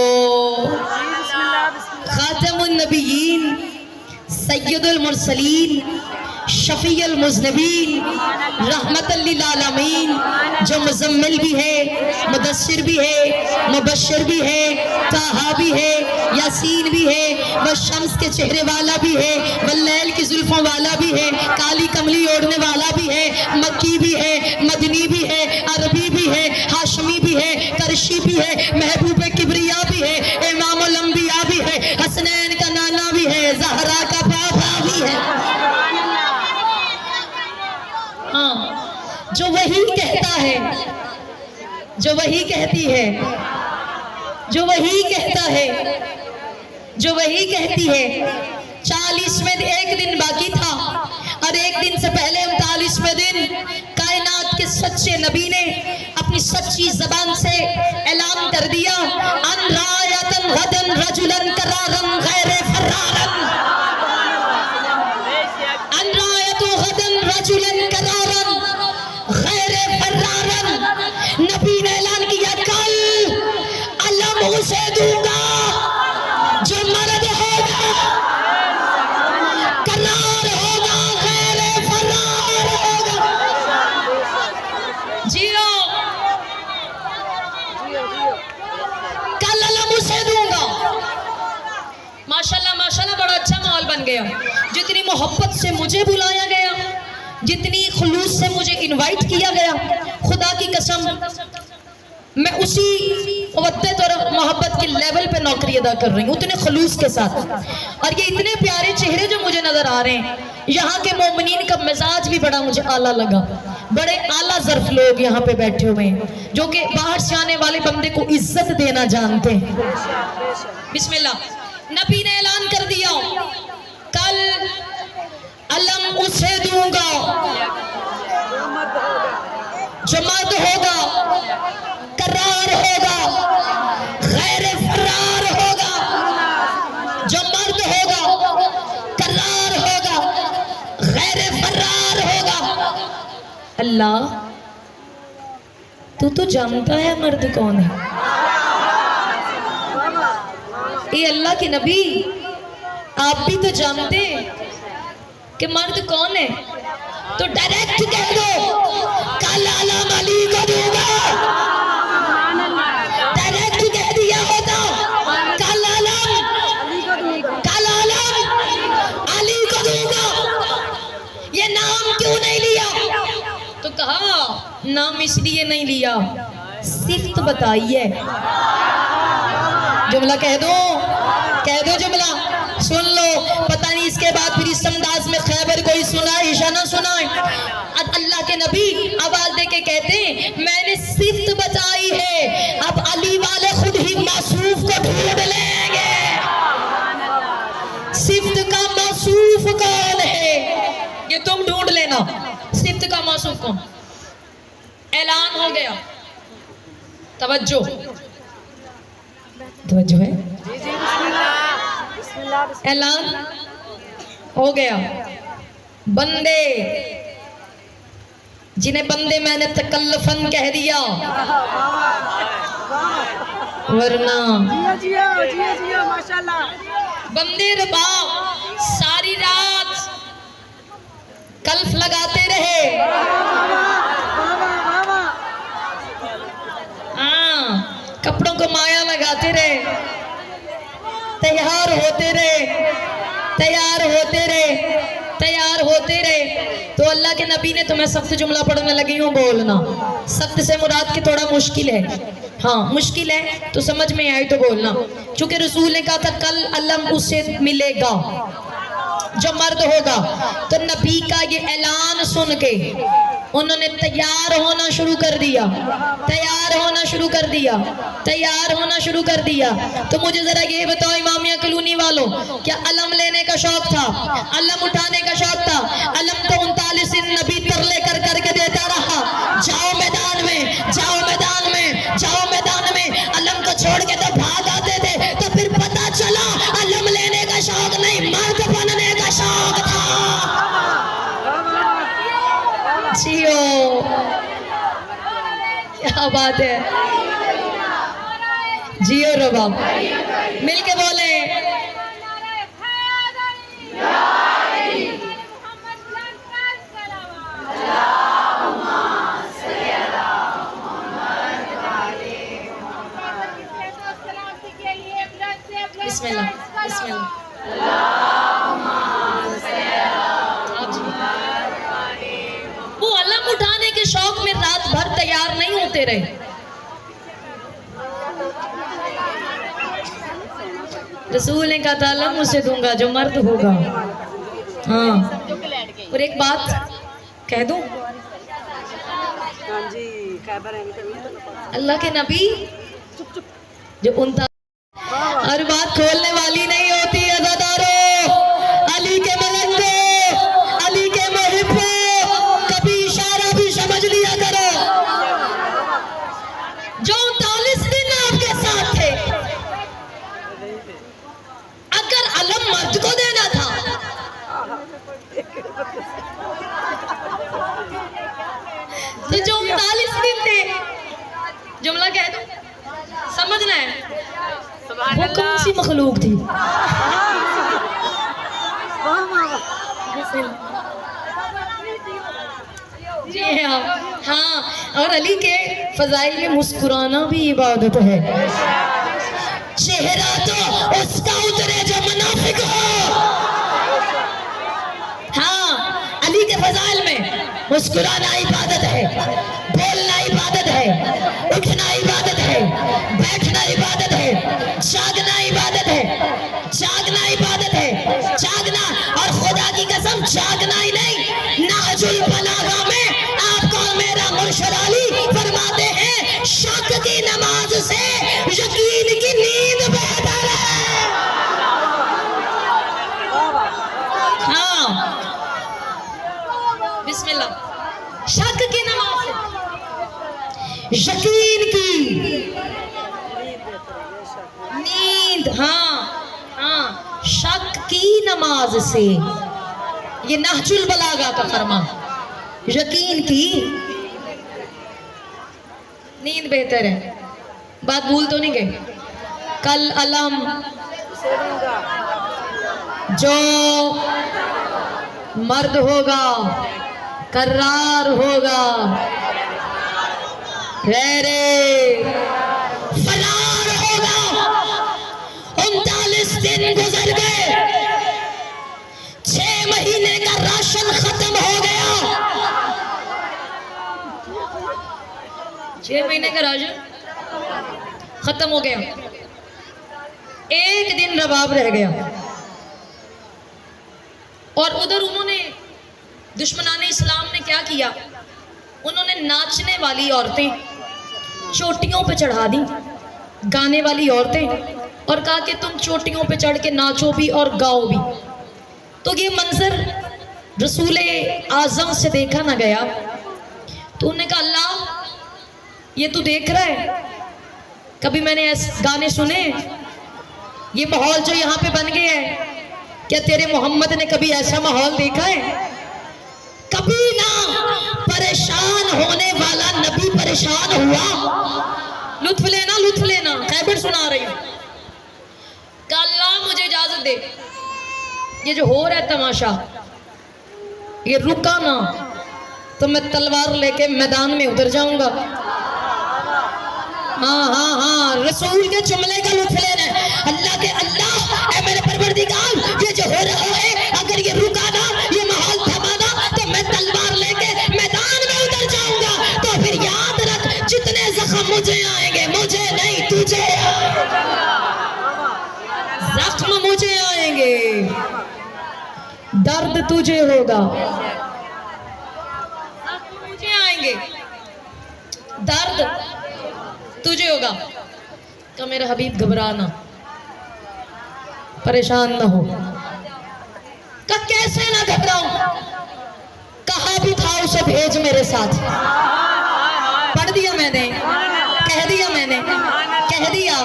Speaker 1: खातमुन नबीयीन सय्यदुल मुरसलीन शफीउल मुज़नबीन रहमतल लिल आलमीन, जो मुज़म्मिल भी है, मुदस्सिर भी है, मुबश्शिर भी है, ताहा भी है, यासीन भी है, वह शम्स के चेहरे वाला भी है, वल्लैल की जुल्फों वाला भी है, काली कमली ओढ़ने वाला भी है, मक्की भी है, मदनी भी है, अरबी भी है, हाशमी भी है, करशी भी है, महबूब किबरिया भी है, इमामुल अंबिया भी है, हसनैन का नाना भी है, ज़हरा का बाबा भी है। हाँ, जो वही कहता है, जो वही कहती है, जो वही कहता है, जो वही कहती है 40 में एक दिन बाकी था और एक दिन से पहले 39वें दिन कायनात के सच्चे नबी ने अपनी सच्ची जबान से ऐलान कर दिया अन रायतन गदन रजुलन करारन गैर फरारन, अन रायतु गदन रजुलन करारन गैर फरारन। नबी ने ऐलान किया कल अलम उसे दूंगा जो मर्द होगा, करार होगा, गैर फरार होगा। जियो कल अलम उसे दूंगा। माशाल्लाह माशाल्लाह, बड़ा अच्छा माहौल बन गया। जितनी मोहब्बत से मुझे बुलाया गया, जितनी खुलूस से मुझे इनवाइट किया गया, खुदा की कसम मैं उसी वद्दत और मोहब्बत के लेवल पे नौकरी अदा कर रही हूँ, उतने खलूस के साथ। और ये इतने प्यारे चेहरे जो मुझे नजर आ रहे हैं, यहाँ के मोमिनीन का मिजाज भी बड़ा मुझे आला लगा। बड़े आला ज़र्फ लोग यहाँ पे बैठे हुए हैं, जो कि बाहर से आने वाले बंदे को इज्जत देना जानते हैं। बिस्मिल्लाह। नबी ने ऐलान कर दिया कल अलम उसे दूंगा जो मर्द होगा, करार होगा, गैर फरार होगा। जो मर्द होगा, करार होगा, गैर फरार होगा। अल्लाह तू तो जानता है मर्द कौन है? ये अल्लाह के नबी, आप भी तो जानते हैं कि मर्द कौन है, तो डायरेक्ट कह दो कल आलम अली को दूंगा। डायरेक्ट कह दिया होता कल आलम अली को दूंगा। ये नाम क्यों नहीं लिया? तो कहा नाम इसलिए नहीं लिया, सिफ्त बताइए। जुमला कह दो जुमला, सुन लो। पता नहीं इसके बाद फिर इस अंदाज में खैबर कोई सुनाए ईशा ना सुनाए। अल्लाह के नबी आवाज दे के कहते हैं मैंने सिफ्त बताई है, अब अली वाले खुद ही मौसूफ को ढूंढ लेंगे। सिफ्त का मौसूफ कौन है ये तुम ढूंढ लेना। सिफ्त का मौसूफ कौन? ऐलान हो गया, तवज्जो है, ऐलान हो गया। बंदे जिन्हें बंदे मैंने तकल्लुफन कह दिया, वरना
Speaker 2: माशाल्लाह
Speaker 1: बंदे रबाब सारी रात कल्फ लगाते रहे। हाँ, कपड़ों को माया लगाते रहे, तैयार होते रहे। तो अल्लाह के नबी ने, तो मैं सख्त जुमला पढ़ने लगी हूँ, बोलना सख्त से मुराद की थोड़ा मुश्किल है। हाँ मुश्किल है तो समझ में आई तो बोलना। चूंकि रसूल ने कहा था कल अलम उसे मिलेगा जो मर्द होगा, तो नबी का ये ऐलान सुन के उन्होंने तैयार होना शुरू कर दिया। तो मुझे जरा ये बताओ इमामिया कॉलोनी वालों, क्या अलम लेने का शौक था? अलम उठाने का शौक था? अलम तो 39 दिन नबी तरले कर करके देता रहा, जाओ मैदान में। अलम को छोड़ के तो भाग आते थे। तो फिर पता चला अलम लेने का शौक नहीं, मर्द बनने का शौक था। जियो, क्या बात है, जियो रबाब, मिल के बोले बिस्मिल्लाह बिस्मिल्लाह। वो अलम उठाने के शौक में रात भर तैयार नहीं होते रहे। रसूल ने कहा था अलम उसे दूंगा जो मर्द होगा। हाँ, और एक बात कह दूं, अल्लाह के नबी जो 39 हर बात खोलने वाली नहीं होती। अज़ादारों, अली के मलंगो, अली के मुहिब्बो, कभी इशारा भी समझ लिया करो। जो 39 दिन आपके साथ थे, अगर अलम मर्द को देना था तो जो 39 दिन थे, जुमला कह दो, समझना है वो कौन सी मखलूक थी। जी हाँ, और अली के फजाइल में मुस्कुराना भी इबादत है। चेहरा तो उसका उतरे जो मुनाफिक हो। हाँ, अली के फजाइल में मुस्कुराना इबादत है, बोलना इबादत है, उठना इबादत है, बैठना इबादत है, जागना इबादत है, जागना। और खुदा की कसम जागना ही नहीं, नहजुल बलागा में आपको मेरा मुर्शिद अली फरमाते हैं शक की नमाज से यकीन की नींद बेहतर है। हाँ बिस्मिल्लाह, शक की नमाज से यकीन की नींद। हाँ, शक की नमाज से, ये नहजुल बलागा का फरमा, यकीन की नींद बेहतर है। बात भूल तो नहीं गए? कल अलम जो मर्द होगा कर्रार होगा, रे फरार होगा। 39 दिन गुजर गए, 6 महीने का राशन खत्म हो गया। 6 महीने का राशन खत्म हो गया, एक दिन रबाब रह गया। और उधर उन्होंने दुश्मनाने इस्लाम ने क्या किया, उन्होंने नाचने वाली औरतें चोटियों पे चढ़ा दी, गाने वाली औरतें, और कहा कि तुम चोटियों पे चढ़ के नाचो भी और गाओ भी। तो ये मंजर रसूल आज़म से देखा ना गया। तो उन्होंने कहा अल्लाह ये तू देख रहा है, कभी मैंने ऐसे गाने सुने? ये माहौल जो यहाँ पे बन गया है, क्या तेरे मोहम्मद ने कभी ऐसा माहौल देखा है? कभी ना। परेशान होने वाला नबी परेशान हुआ। लुत्फ लेना, लुत्फ लेना, खैबर सुना रही हूं। अल्लाह मुझे इजाजत दे, ये जो हो रहा है तमाशा, ये रुका ना तो मैं तलवार लेके मैदान में उतर जाऊंगा। हाँ हाँ हाँ, रसूल के जुमले का लुत्फ लेना है। अल्लाह के अल्लाह ऐ मेरे परवरदिगार, ये जो हो रहा है अगर ये रुका ना, ये माहौल थमा ना, तो मैं तलवार लेके मैदान में उतर जाऊंगा। तो फिर याद रख, जितने जख्म मुझे आएंगे, मुझे नहीं तुझे, जख्म मुझे आएंगे, दर्द तुझे होगा। मुझे आएंगे, दर्द तुझे होगा। तो मेरा हबीब घबराना, परेशान ना हो। का कैसे ना घबराऊं? कहा भी था उसे भेज मेरे साथ। पढ़ दिया मैंने, कह दिया मैंने, कह दिया।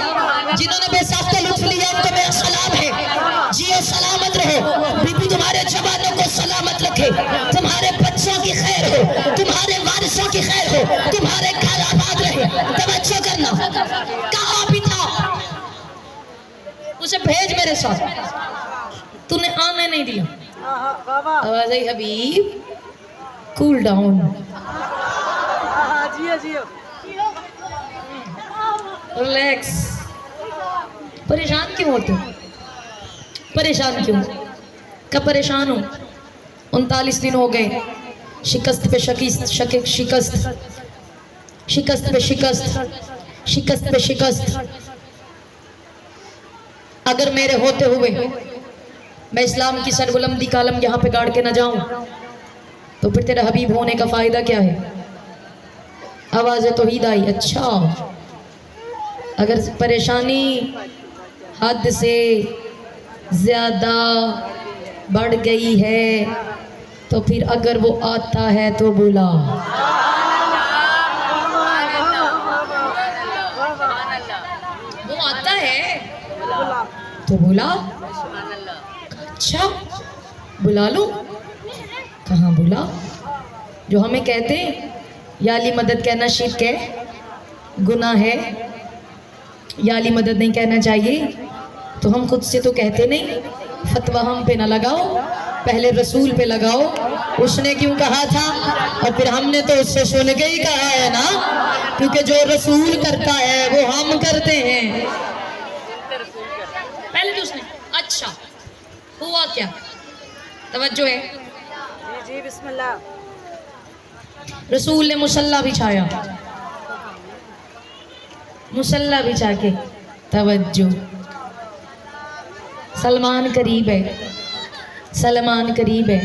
Speaker 1: जिन्होंने बेसाख्ता लुत्फ लिया उनको मेरा सलाम है, जियो सलामत रहो। बीबी तुम्हारे जवानों को सलामत रखे, तुम्हारे बच्चों की खैर हो, तुम्हारे वारिसों की खैर हो, तुम्हारे घर आबाद रहे। तवज्जो करना, कहा भी था उसे भेज मेरे साथ, तूने आने नहीं दिया। आवाज आई हबीब कूल डाउन, रिलैक्स। परेशान क्यों होते? परेशान क्यों? कब परेशान हो? 39 दिन हो गए, शिकस्त पे शिकस्त, शिकस्त शिकस्त पे शिकस्त, शिकस्त पे शिकस्त। अगर मेरे होते हुए मैं इस्लाम की सरबुलंदी का आलम यहाँ पे गाड़ के ना जाऊं, तो फिर तेरा हबीब होने का फायदा क्या है? आवाज़ तौहीद आई। अच्छा, अगर परेशानी हद से ज़्यादा बढ़ गई है तो फिर अगर वो आता है तो बुला। वो आता है तो बुला। अच्छा, बुला लो। कहाँ बुला? जो हमें कहते हैं या अली मदद कहना शिर्क है, गुनाह है, या अली मदद नहीं कहना चाहिए, तो हम खुद से तो कहते नहीं। फतवा हम पे ना लगाओ, पहले रसूल पे लगाओ। उसने क्यों कहा था, और फिर हमने तो उससे सुन के ही कहा है ना, क्योंकि जो रसूल करता है वो हम करते हैं। पहले तो उसने। अच्छा, हुआ क्या? तवज्जो है
Speaker 3: जी, बिस्मिल्लाह।
Speaker 1: रसूल ने मुसल्ला बिछाया, मुसल्ला बिछा के, तवज्जो, सलमान करीब है, सलमान करीब है,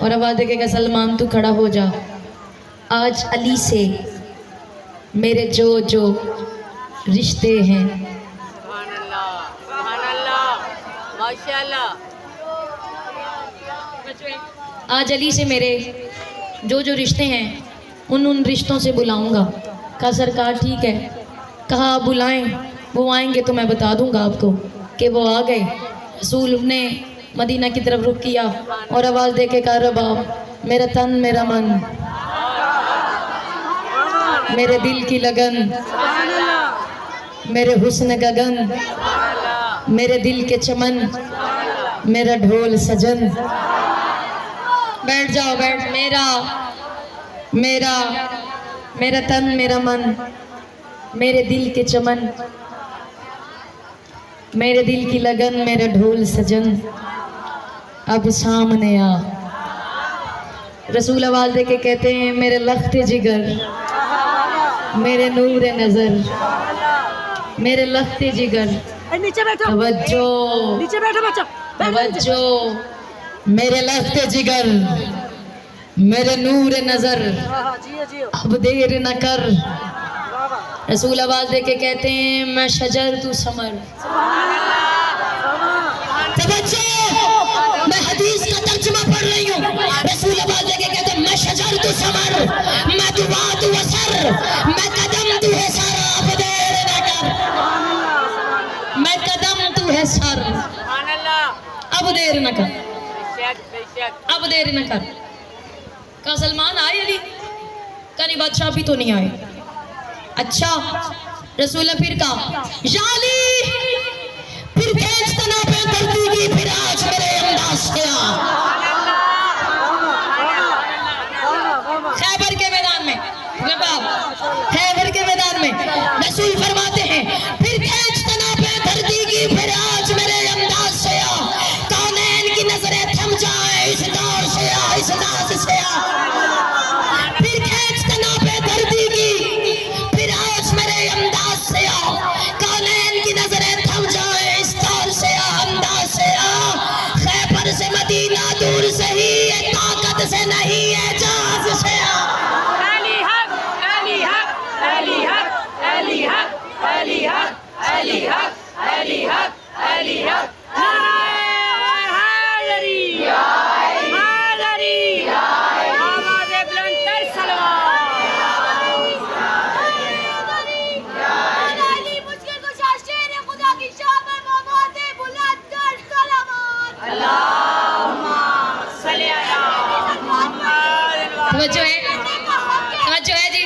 Speaker 1: और आवाज़ देखेगा सलमान तू खड़ा हो जा। आज अली से मेरे जो जो रिश्ते हैं,
Speaker 3: माशाअल्लाह,
Speaker 1: आज अली से मेरे जो जो रिश्ते हैं उन रिश्तों से बुलाऊंगा। कहा सरकार ठीक है, कहा आप बुलाएं, वो आएंगे तो मैं बता दूंगा आपको कि वो आ गए। रसूल ने मदीना की तरफ रुख किया और आवाज़ दे के कहा रबाब मेरा तन मेरा मन, मेरे दिल की लगन, मेरे हुस्न गगन, मेरे दिल के चमन, मेरा ढोल सजन। बैठ जाओ, बैठ। मेरा मेरा मेरा तन मेरा मन, मेरे दिल के चमन, मेरे दिल की लगन, मेरा ढोल सजन, अब सामने आ। रसूल आवाज दे के कहते हैं, मेरे लख्त जिगर, मेरे नूर नजर, मेरे लख्त जिगर,
Speaker 3: नीचे बैठो,
Speaker 1: तवज्जो,
Speaker 3: नीचे बैठो बच्चा,
Speaker 1: तवज्जो, मेरे लख्त जिगर, मेरे नूर नजर,
Speaker 3: जियो जियो,
Speaker 1: अब देर न कर।
Speaker 3: वाह वाह,
Speaker 1: रसूल आवाज दे के कहते हैं, मैं शजर तू समर। तवज्जो, मैं हदीस का तर्जुमा पढ़ रही हूँ। रसूल आवाज दे के कहते हैं, मैं शजर तू समर, मैं दुआ तू असर, मैं कदम तू है सर, अब देर न कर। मैं कदम तू है सर, अब देर न कर, अब देर न कर। का सलमान आए अली का नहीं, बादशाह भी तो नहीं आए। अच्छा, रसूल फिर कहा, याली फिर खींच तना पे धरती की, फिर आज मेरे अंदाज से आ। खैबर के मैदान में, खैबर के मैदान में रसूल फरमाते हैं, फिर खींच तना पे धरती की, फिर आज मेरे अंदाज से आ। कौनैन की नजरें थम जाए, इस दौर से आ, इस नाज से आ। फिर खींच तना पे धरती की, फिर आज मेरे अंदाज से आ। कौनैन की नजरें थम जाए, इस दौर से आ, अंदाज से आ। खैबर से मदीना दूर से ही है, ताकत से नहीं है, जहाज से आ।
Speaker 2: मुश्किल कुशा शेर खुदा की शान में मोहम्मद बुलंद कर सलावत।
Speaker 1: तवज्जो है, तवज्जो है जी।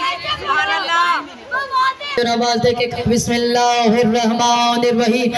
Speaker 1: आवाज दे के बिस्मिल्लाहिर्रहमानिर्रहीम।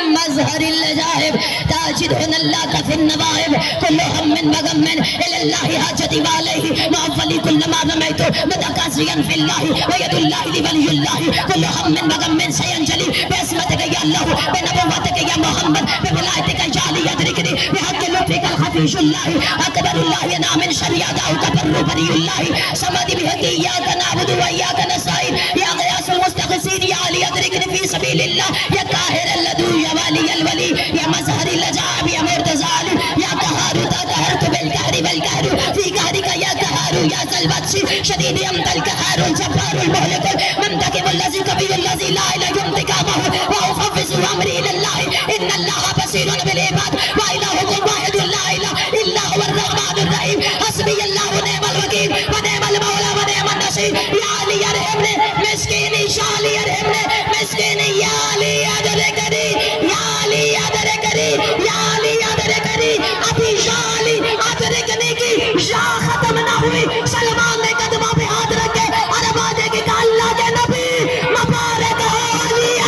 Speaker 1: मज़हरिल जाहिब ताजिदुन अल्लाह का फिन नवाइब कुल्लु हममिन मगम्मिन इलल्लाहि हाजति वालैहि मुअव्वली कुल्ल मा रमैतु मुतकासियन फिल्लाहि व यदुल्लाहि लिवलियुल्लाहि कुल्लु हममिन मगम्मिन सयंजलि बिस्मतिका या अल्लाह बिनबुव्वतिका या मुहम्मद बिवलायतिका या अली यदरिकनी बिहक़्क़ि लुत्फ़िका हफ़ीज़ुल्लाहि अकबरुल्लाहि ना मिन शर्रि अदाउ तबर्रु बरियुल्लाहि समदि बिहक़्क़ि इय्याका नअबुदु व इय्याका नस्तईन या ग़ियासुल मुस्तग़ीसीन या अली यदरिकनी फ़ी सबीलिल्लाह या काहिरल लदू या वालियल वली या मज़हरिल अजाब या मुर्तज़ाल या कहरु तहरतु बिल कहरि वल कहरु फ़ी कहरिका या कहरु या ज़लबत्शी शदीद अमतल कहरुल जब्बारुल मुहलिकुल मुंतक़िमुल लज़ी कबीरुल लज़ी ला इलाहा इंतिक़ामुहु व उफ़व्विज़ु अमरी इलल्लाह इन्नल्लाहा बसीरुन बिल इबाद व इलाहुकुम वाहिदुन ला इलाहा इल्ला हुवर रहमानुर रहीम हस्बियल्लाहु व निअमल वकील व निअमल मौला व निअमन नसीर या अली अरहमनी मिस्कीनी या अली अरहमनी मिस्कीनी या अली अदरकनी या अली अदरकनी या अली अदरकनी अभी या अली अदरकनी की या खत्म ना हुई। सलमान ने कदमों पे हाथ रखे और आवाज़ की अल्लाह के नबी मुबारक हो अली आ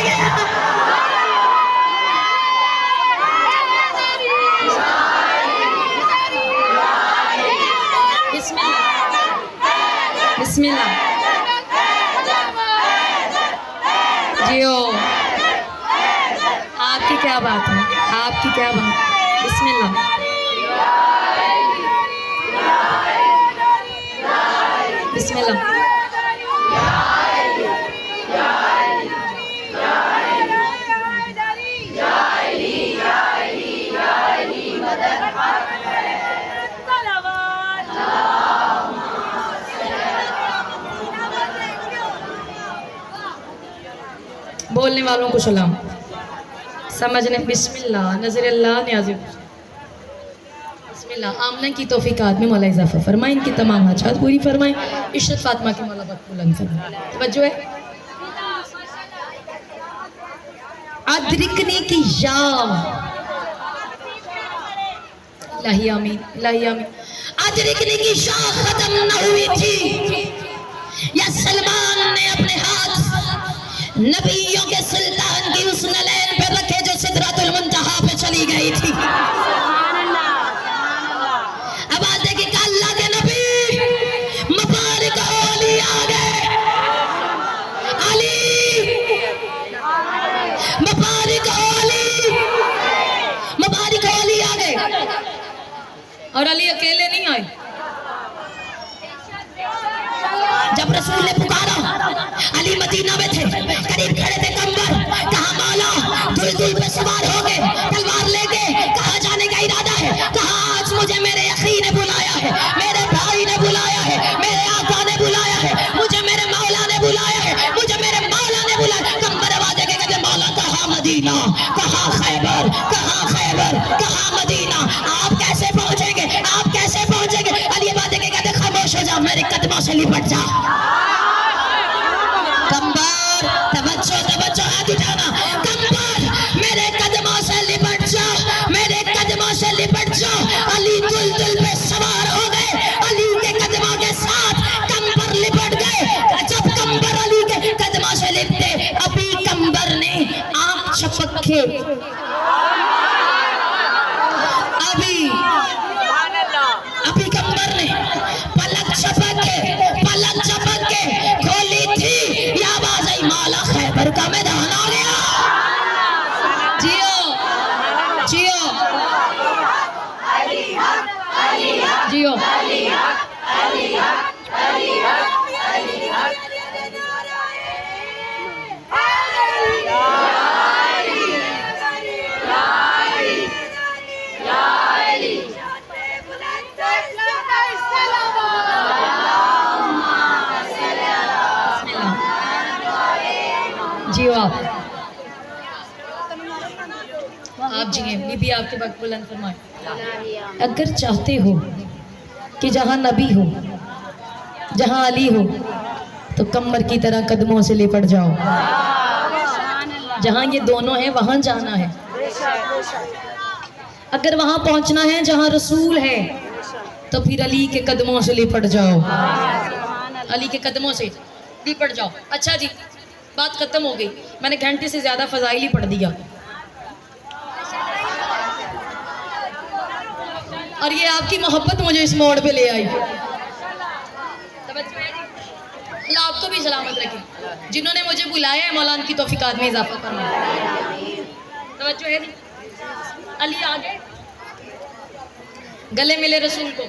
Speaker 1: गया। बिस्मिल्लाह जियो। आपकी क्या बात है, आपकी क्या बात। बिस्मिल्लाह। बिस्मिल्लाह। बोलने वालों को सलाम, समझने बिस्मिल्लाह, नजर अल्लाह न्याज़ बिस्मिल्लाह। आमना की तौफीकात में मौला इजाफा फरमाए, इनकी तमाम हाजात पूरी फरमाए। इशरत फातिमा की मौला बुलंद फरमाए। तवज्जो है। अदरिकनी की या इलाही आमीन, इलाही आमीन। आज लिखने की शाख खत्म न हुई थी, या सलमान ने अपने हाथ नबियों के सुल्तान की उस नलैन पे रखे जो सिदरतुल मुंतहा पे चली गई थी। अब आज देखिए कि अल्लाह के नबी मुबारक अली आ गए, अली मुबारक अली आ गए। और अली अकेले नहीं आए। जब रसूल ने पुकारा, अली मदीना में थे, करीब खड़े थे कंबर, कहा मौला दुल पे सवार हो गए, तलवार लेके, कहा जाने का इरादा है, कहा आज मुझे मेरे यकीन ने बुलाया है, मेरे भाई ने बुलाया है, मेरे आका ने बुलाया है, मुझे मेरे मौला ने बुलाया है, मुझे मेरे मौला ने बुलाया। कंबर आवाज के कहते मौला कहा मदीना, कहा खैबर, कहा खैबर, कहा मदीना। आप कैसे पहुंचेंगे, आप कैसे पहुंचेंगे? अली आवाज के कहते खामोश हो जाओ, मेरे कदमों से लिपट जा। कंबर तवज्जो तवज्जो, हाथ उठाना। कंबर मेरे कदमों से लिपट जाओ, मेरे कदमों से लिपट जाओ। अली दुल पे सवार हो गए, अली के कदमों के साथ कंबर लिपट गए। जब कंबर अली के कदमों से लिपटे, अभी कंबर ने आंख झपक के, अभी कंबर ने पलक झपक के खोली थी, ये आवाज आई मौला खैबर का मैदान आ गया। जियो जियो जियो। जियो आप जिए, बीबी आपके वक्त बुलंद फरमाए। अगर चाहते हो कि जहाँ नबी हो, जहाँ अली हो, तो कमर की तरह कदमों से लिपट जाओ। जहाँ ये दोनों हैं वहाँ जाना है। अगर वहाँ पहुँचना है जहाँ रसूल है, तो फिर अली के कदमों से लिपट जाओ, अली के कदमों से लिपट जाओ। अच्छा जी, बात खत्म हो गई, मैंने घंटे से ज्यादा फजाइल ही पढ़ दिया। और ये आपकी मोहब्बत मुझे इस मोड़ पे ले आई। अल्लाह आपको भी सलामत रखे, जिन्होंने मुझे बुलाया है मौलाना की तौफीकात में इजाफा करना। तवज्जो है नी? अली आ गए, गले मिले रसूल को।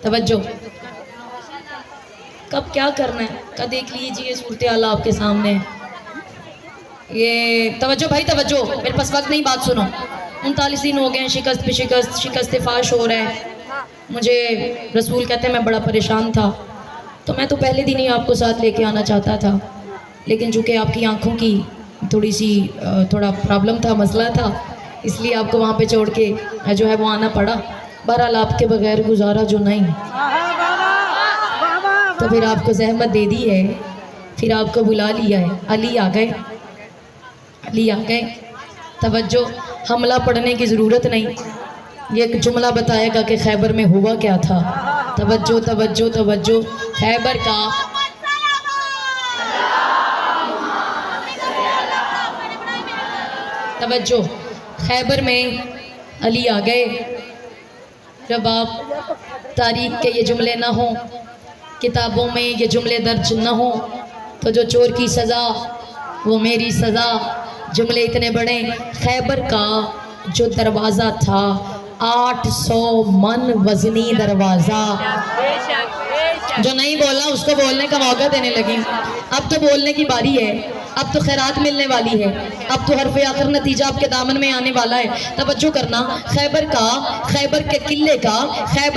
Speaker 1: तवज्जो, कब क्या करना है का देख लीजिए, सूरत हाल आपके सामने। ये तवज्जो भाई तवज्जो, मेरे पास वक्त नहीं, बात सुनो। 39 दिन हो गए हैं, शिकस्त पे शिकस्त, शिकस्त फाश हो रहा है। मुझे रसूल कहते हैं मैं बड़ा परेशान था, तो मैं तो पहले दिन ही आपको साथ लेके आना चाहता था, लेकिन चूँकि आपकी आंखों की थोड़ा प्रॉब्लम था, मसला था, इसलिए आपको वहाँ पे छोड़ के जो है वो आना पड़ा। बहरहाल आपके बगैर गुजारा जो नहीं, तो फिर आपको जहमत दे दी है, फिर आपको बुला लिया है। अली आ गए, अली आ गए। तवज्जो, हमला पढ़ने की ज़रूरत नहीं, ये एक जुमला बताएगा कि खैबर में हुआ क्या था। तवज्जो तवज्जो तवज्जो, खैबर का तवज्जो, खैबर में अली आ गए। जब आप तारीख के ये जुमले ना हों, किताबों में ये जुमले दर्ज न हो, तो जो चोर की सज़ा वो मेरी सज़ा। जुमले इतने बड़े। खैबर का जो दरवाज़ा था 800 मन वजनी दरवाज़ा। जो नहीं बोला उसको बोलने का मौका देने लगी। अब तो बोलने की बारी है, अब तो खैरात मिलने वाली है, अब तो हरफ़े आखिर नतीजा आपके दामन में आने वाला है। तवज्जो करना, खैबर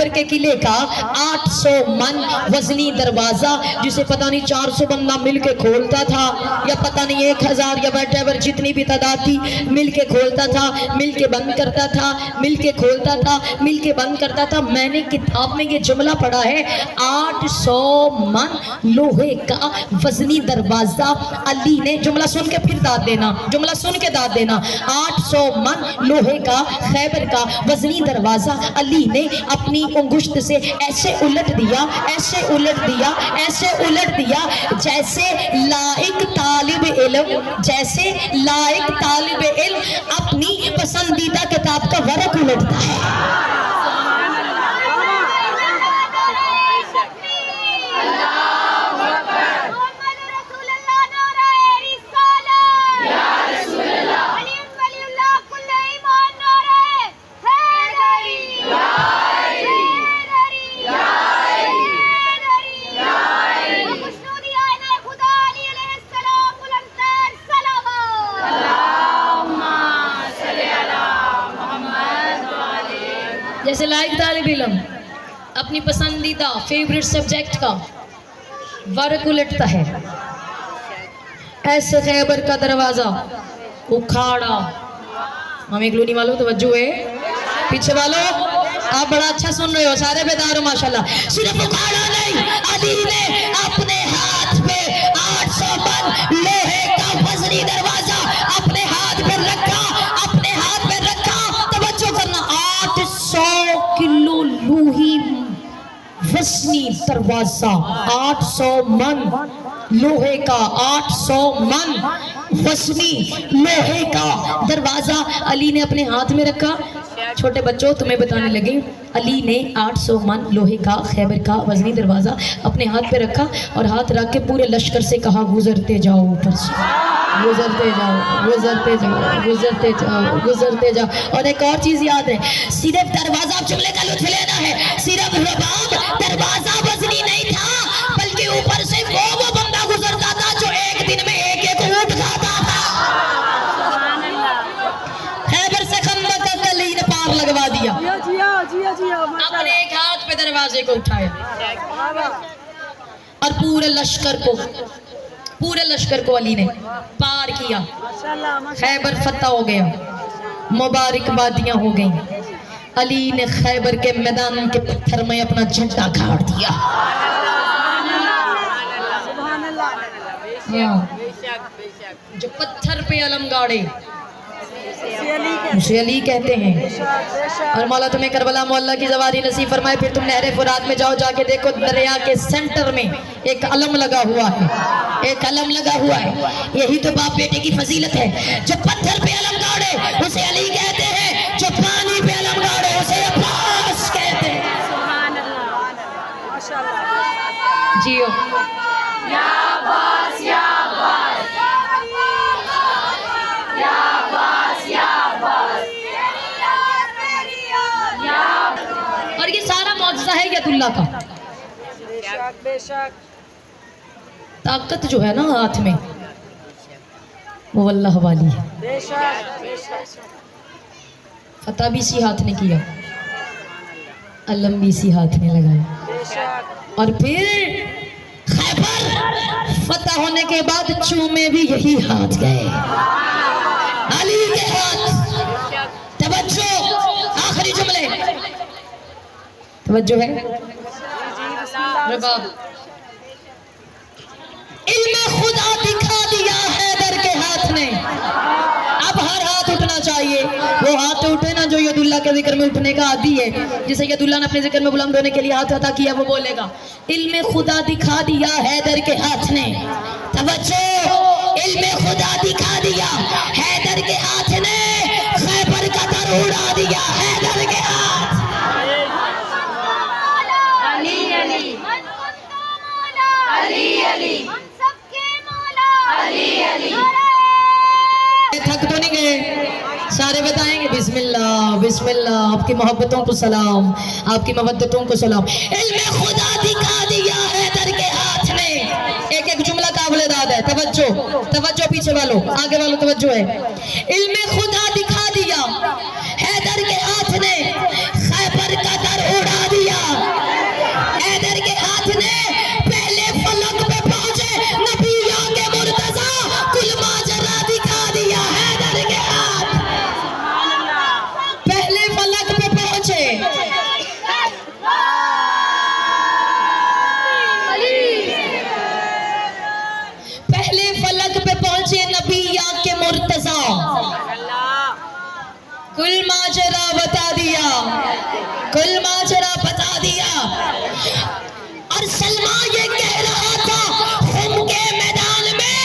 Speaker 1: के किले का 800 मन वजनी दरवाज़ा, जिसे पता नहीं 400 बंदा मिल के खोलता था, या पता नहीं 1000 या वैटेवर जितनी भी तादाद थी, मिल के खोलता था, मिल के बंद करता था, मिल के खोलता था, मिल के बंद करता था। मैंने किताब में ये जुमला पढ़ा है, 800 मन लोहे का वजनी दरवाज़ा अली ने ने, जुमला सुन के फिर दाद देना, जुमला सुन के दाद देना। 800 मन लोहे का खैबर का वजनी दरवाजा अली ने अपनी अंगुश्त से ऐसे उलट दिया, ऐसे उलट दिया, ऐसे उलट दिया, जैसे लाइक तालिब इल्म, जैसे लाइक तालिब इल्म अपनी पसंदीदा किताब का वरक उलटता है। जैसे लाइक तालिब इल्म अपनी पसंदीदा फेवरेट सब्जेक्ट का वर्क उलटता है, ऐसे खैबर का दरवाजा उखाड़ा। हम एक लूनी वालों तवज्जो है, पीछे वालों आप बड़ा अच्छा सुन रहे हो, सारे बेदार हो माशाल्लाह। सिर्फ उखाड़ा नहीं, अली ने अपने हाथ पे 800 मन लोहे का वजनी दरवाजा अपने हाथ पे रखा, अपने हाथ पे रखा। तवज्जो करना, 800 किलो लोही वजनी दरवाजा, 800 मन लोहे का, 800 मन वजनी लोहे का दरवाजा अली ने अपने हाथ में रखा। छोटे बच्चों तुम्हें बताने लगे, अली ने 800 मन लोहे का खैबर का वजनी दरवाजा अपने हाथ पे रखा और हाथ रख के पूरे लश्कर से कहा गुजरते जाओ ऊपर से, गुजरते जाओ, गुजरते जाओ, गुजरते जाओ, गुजरते जाओ। और एक और चीज याद है, सिर्फ दरवाजा जुमले का लुत्फ लेना है, सिर्फ रबाब दरवाजा वजनी नहीं था, बल्कि ऊपर से वो बंदा गुजरता था जो एक दिन में एक एक ऊँट खाता था। खैबर से खंदक का अली ने पार लगवा दिया, अपने एक हाथ पे दरवाजे को उठाया और पूरे लश्कर को अली ने पार किया। खैबर फतह हो गया, मुबारकबादियां हो गई। अली ने खैबर के मैदान के पत्थर में अपना झंडा गाड़ दिया। जो पत्थर पे अलम गाड़े उसे अली कहते हैं। और मौला तुम्हें करबला मोहल्ला की जवारी नसीब फरमाए। फिर तुम नहरे फुरात में जाओ, जाके देखो दरिया के सेंटर में एक अलम लगा हुआ है, एक अलम लगा हुआ है। यही तो बाप बेटे की फजीलत है। जो पत्थर पे अलम गाड़े उसे अली कहते हैं, जो पानी पे अलम गाड़े उसे अब्बास कहते हैं। जियो या अब्बास, या अब्बास, या अब्बास, या अब्बास। और ये सारा मौजज़ा है यदुल्लाह का। ताकत जो है ना हाथ में वो अल्लाह वाली है। फतह भी इसी हाथ ने किया, अलम भी इसी हाथ में लगाया। और फिर खैबर फतह होने के बाद चूमे भी यही हाथ गए, अली के हाथ। तवज्जो, आखिरी जुमले, तवज्जो है। इल्मे खुदा दिखा दिया हैदर के हाथ ने। अब हर हाथ उठना चाहिए, वो हाथ उठे ना जो यदुल्लाह के जिक्र में उठने का आदी है। जिसे यदुल्लाह ने अपने जिक्र में बुलंद होने के लिए हाथ अता किया, वो बोलेगा इल्मे खुदा दिखा दिया हैदर के हाथ ने। तवज्जो, इल्मे खुदा दिखा दिया हैदर के हाथ ने, खैबर का दर उड़ा दिया हैदर के हाथ।
Speaker 2: अली अली अली अली हम सबके मौला अली अली।
Speaker 1: थक तो नहीं गए? सारे बताएंगे बिस्मिल्लाह बिस्मिल्लाह। आपकी मोहब्बतों को सलाम, आपकी मवद्दतों को सलाम। इल्मे खुदा दिखा दिया हैदर के हाथ ने। एक एक जुमला काबिल-ए-दाद है। तवज्जो, तवज्जो, पीछे वालों, आगे वालों तवज्जो है। इल्मे खुदा दिखा दिया हैदर के हाथ ने, खैबर का दर उड़ा दिया हैदर के हाथ ने। पहले फलक पे पहुंचे नबियों के मुर्तजा, कुल माजरा दिखा दिया हैदर के हाथ। पहले फलक पे पहुंचे, पहले फलक पे पहुंचे माजरा बता दिया, कुल माजरा बता दिया। और सलमा ये कह रहा था खुम के मैदान में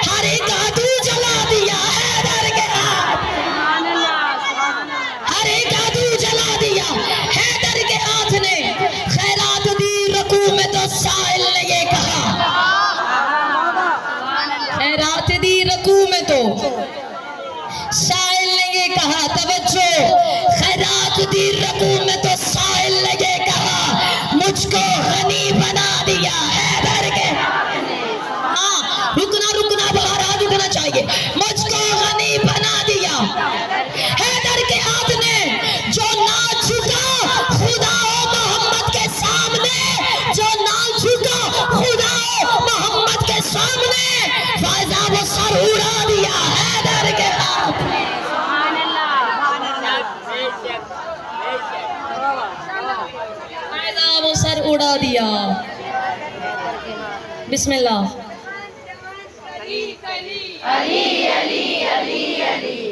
Speaker 1: हर एक आदू जला दिया, हैदर के हाथ हर एक आदू जला दिया। हैदर के हाथ ने खैरात दी रकू में तो साहिल ने ये कहा, खैरात दी रकू में तो साहिल ने ये कहा, तवज्जो, खैरात दी रकू में तो साहिल ने ये कहा, मुझको गनी बना दिया हैदर के। हाँ, रुकना रुकना बहारा रुकना चाहिए। मुझको गनी बना दिया हैदर के हाथ ने, जो ना झुका खुदा मोहम्मद के सामने, जो ना झुका खुदा मोहम्मद के सामने, फायदा वो सर उड़ा दिया हैदर के हाथ। फायदा वो सर उड़ा दिया। बिस्मिल्लाह।
Speaker 2: अली अली अली अली अली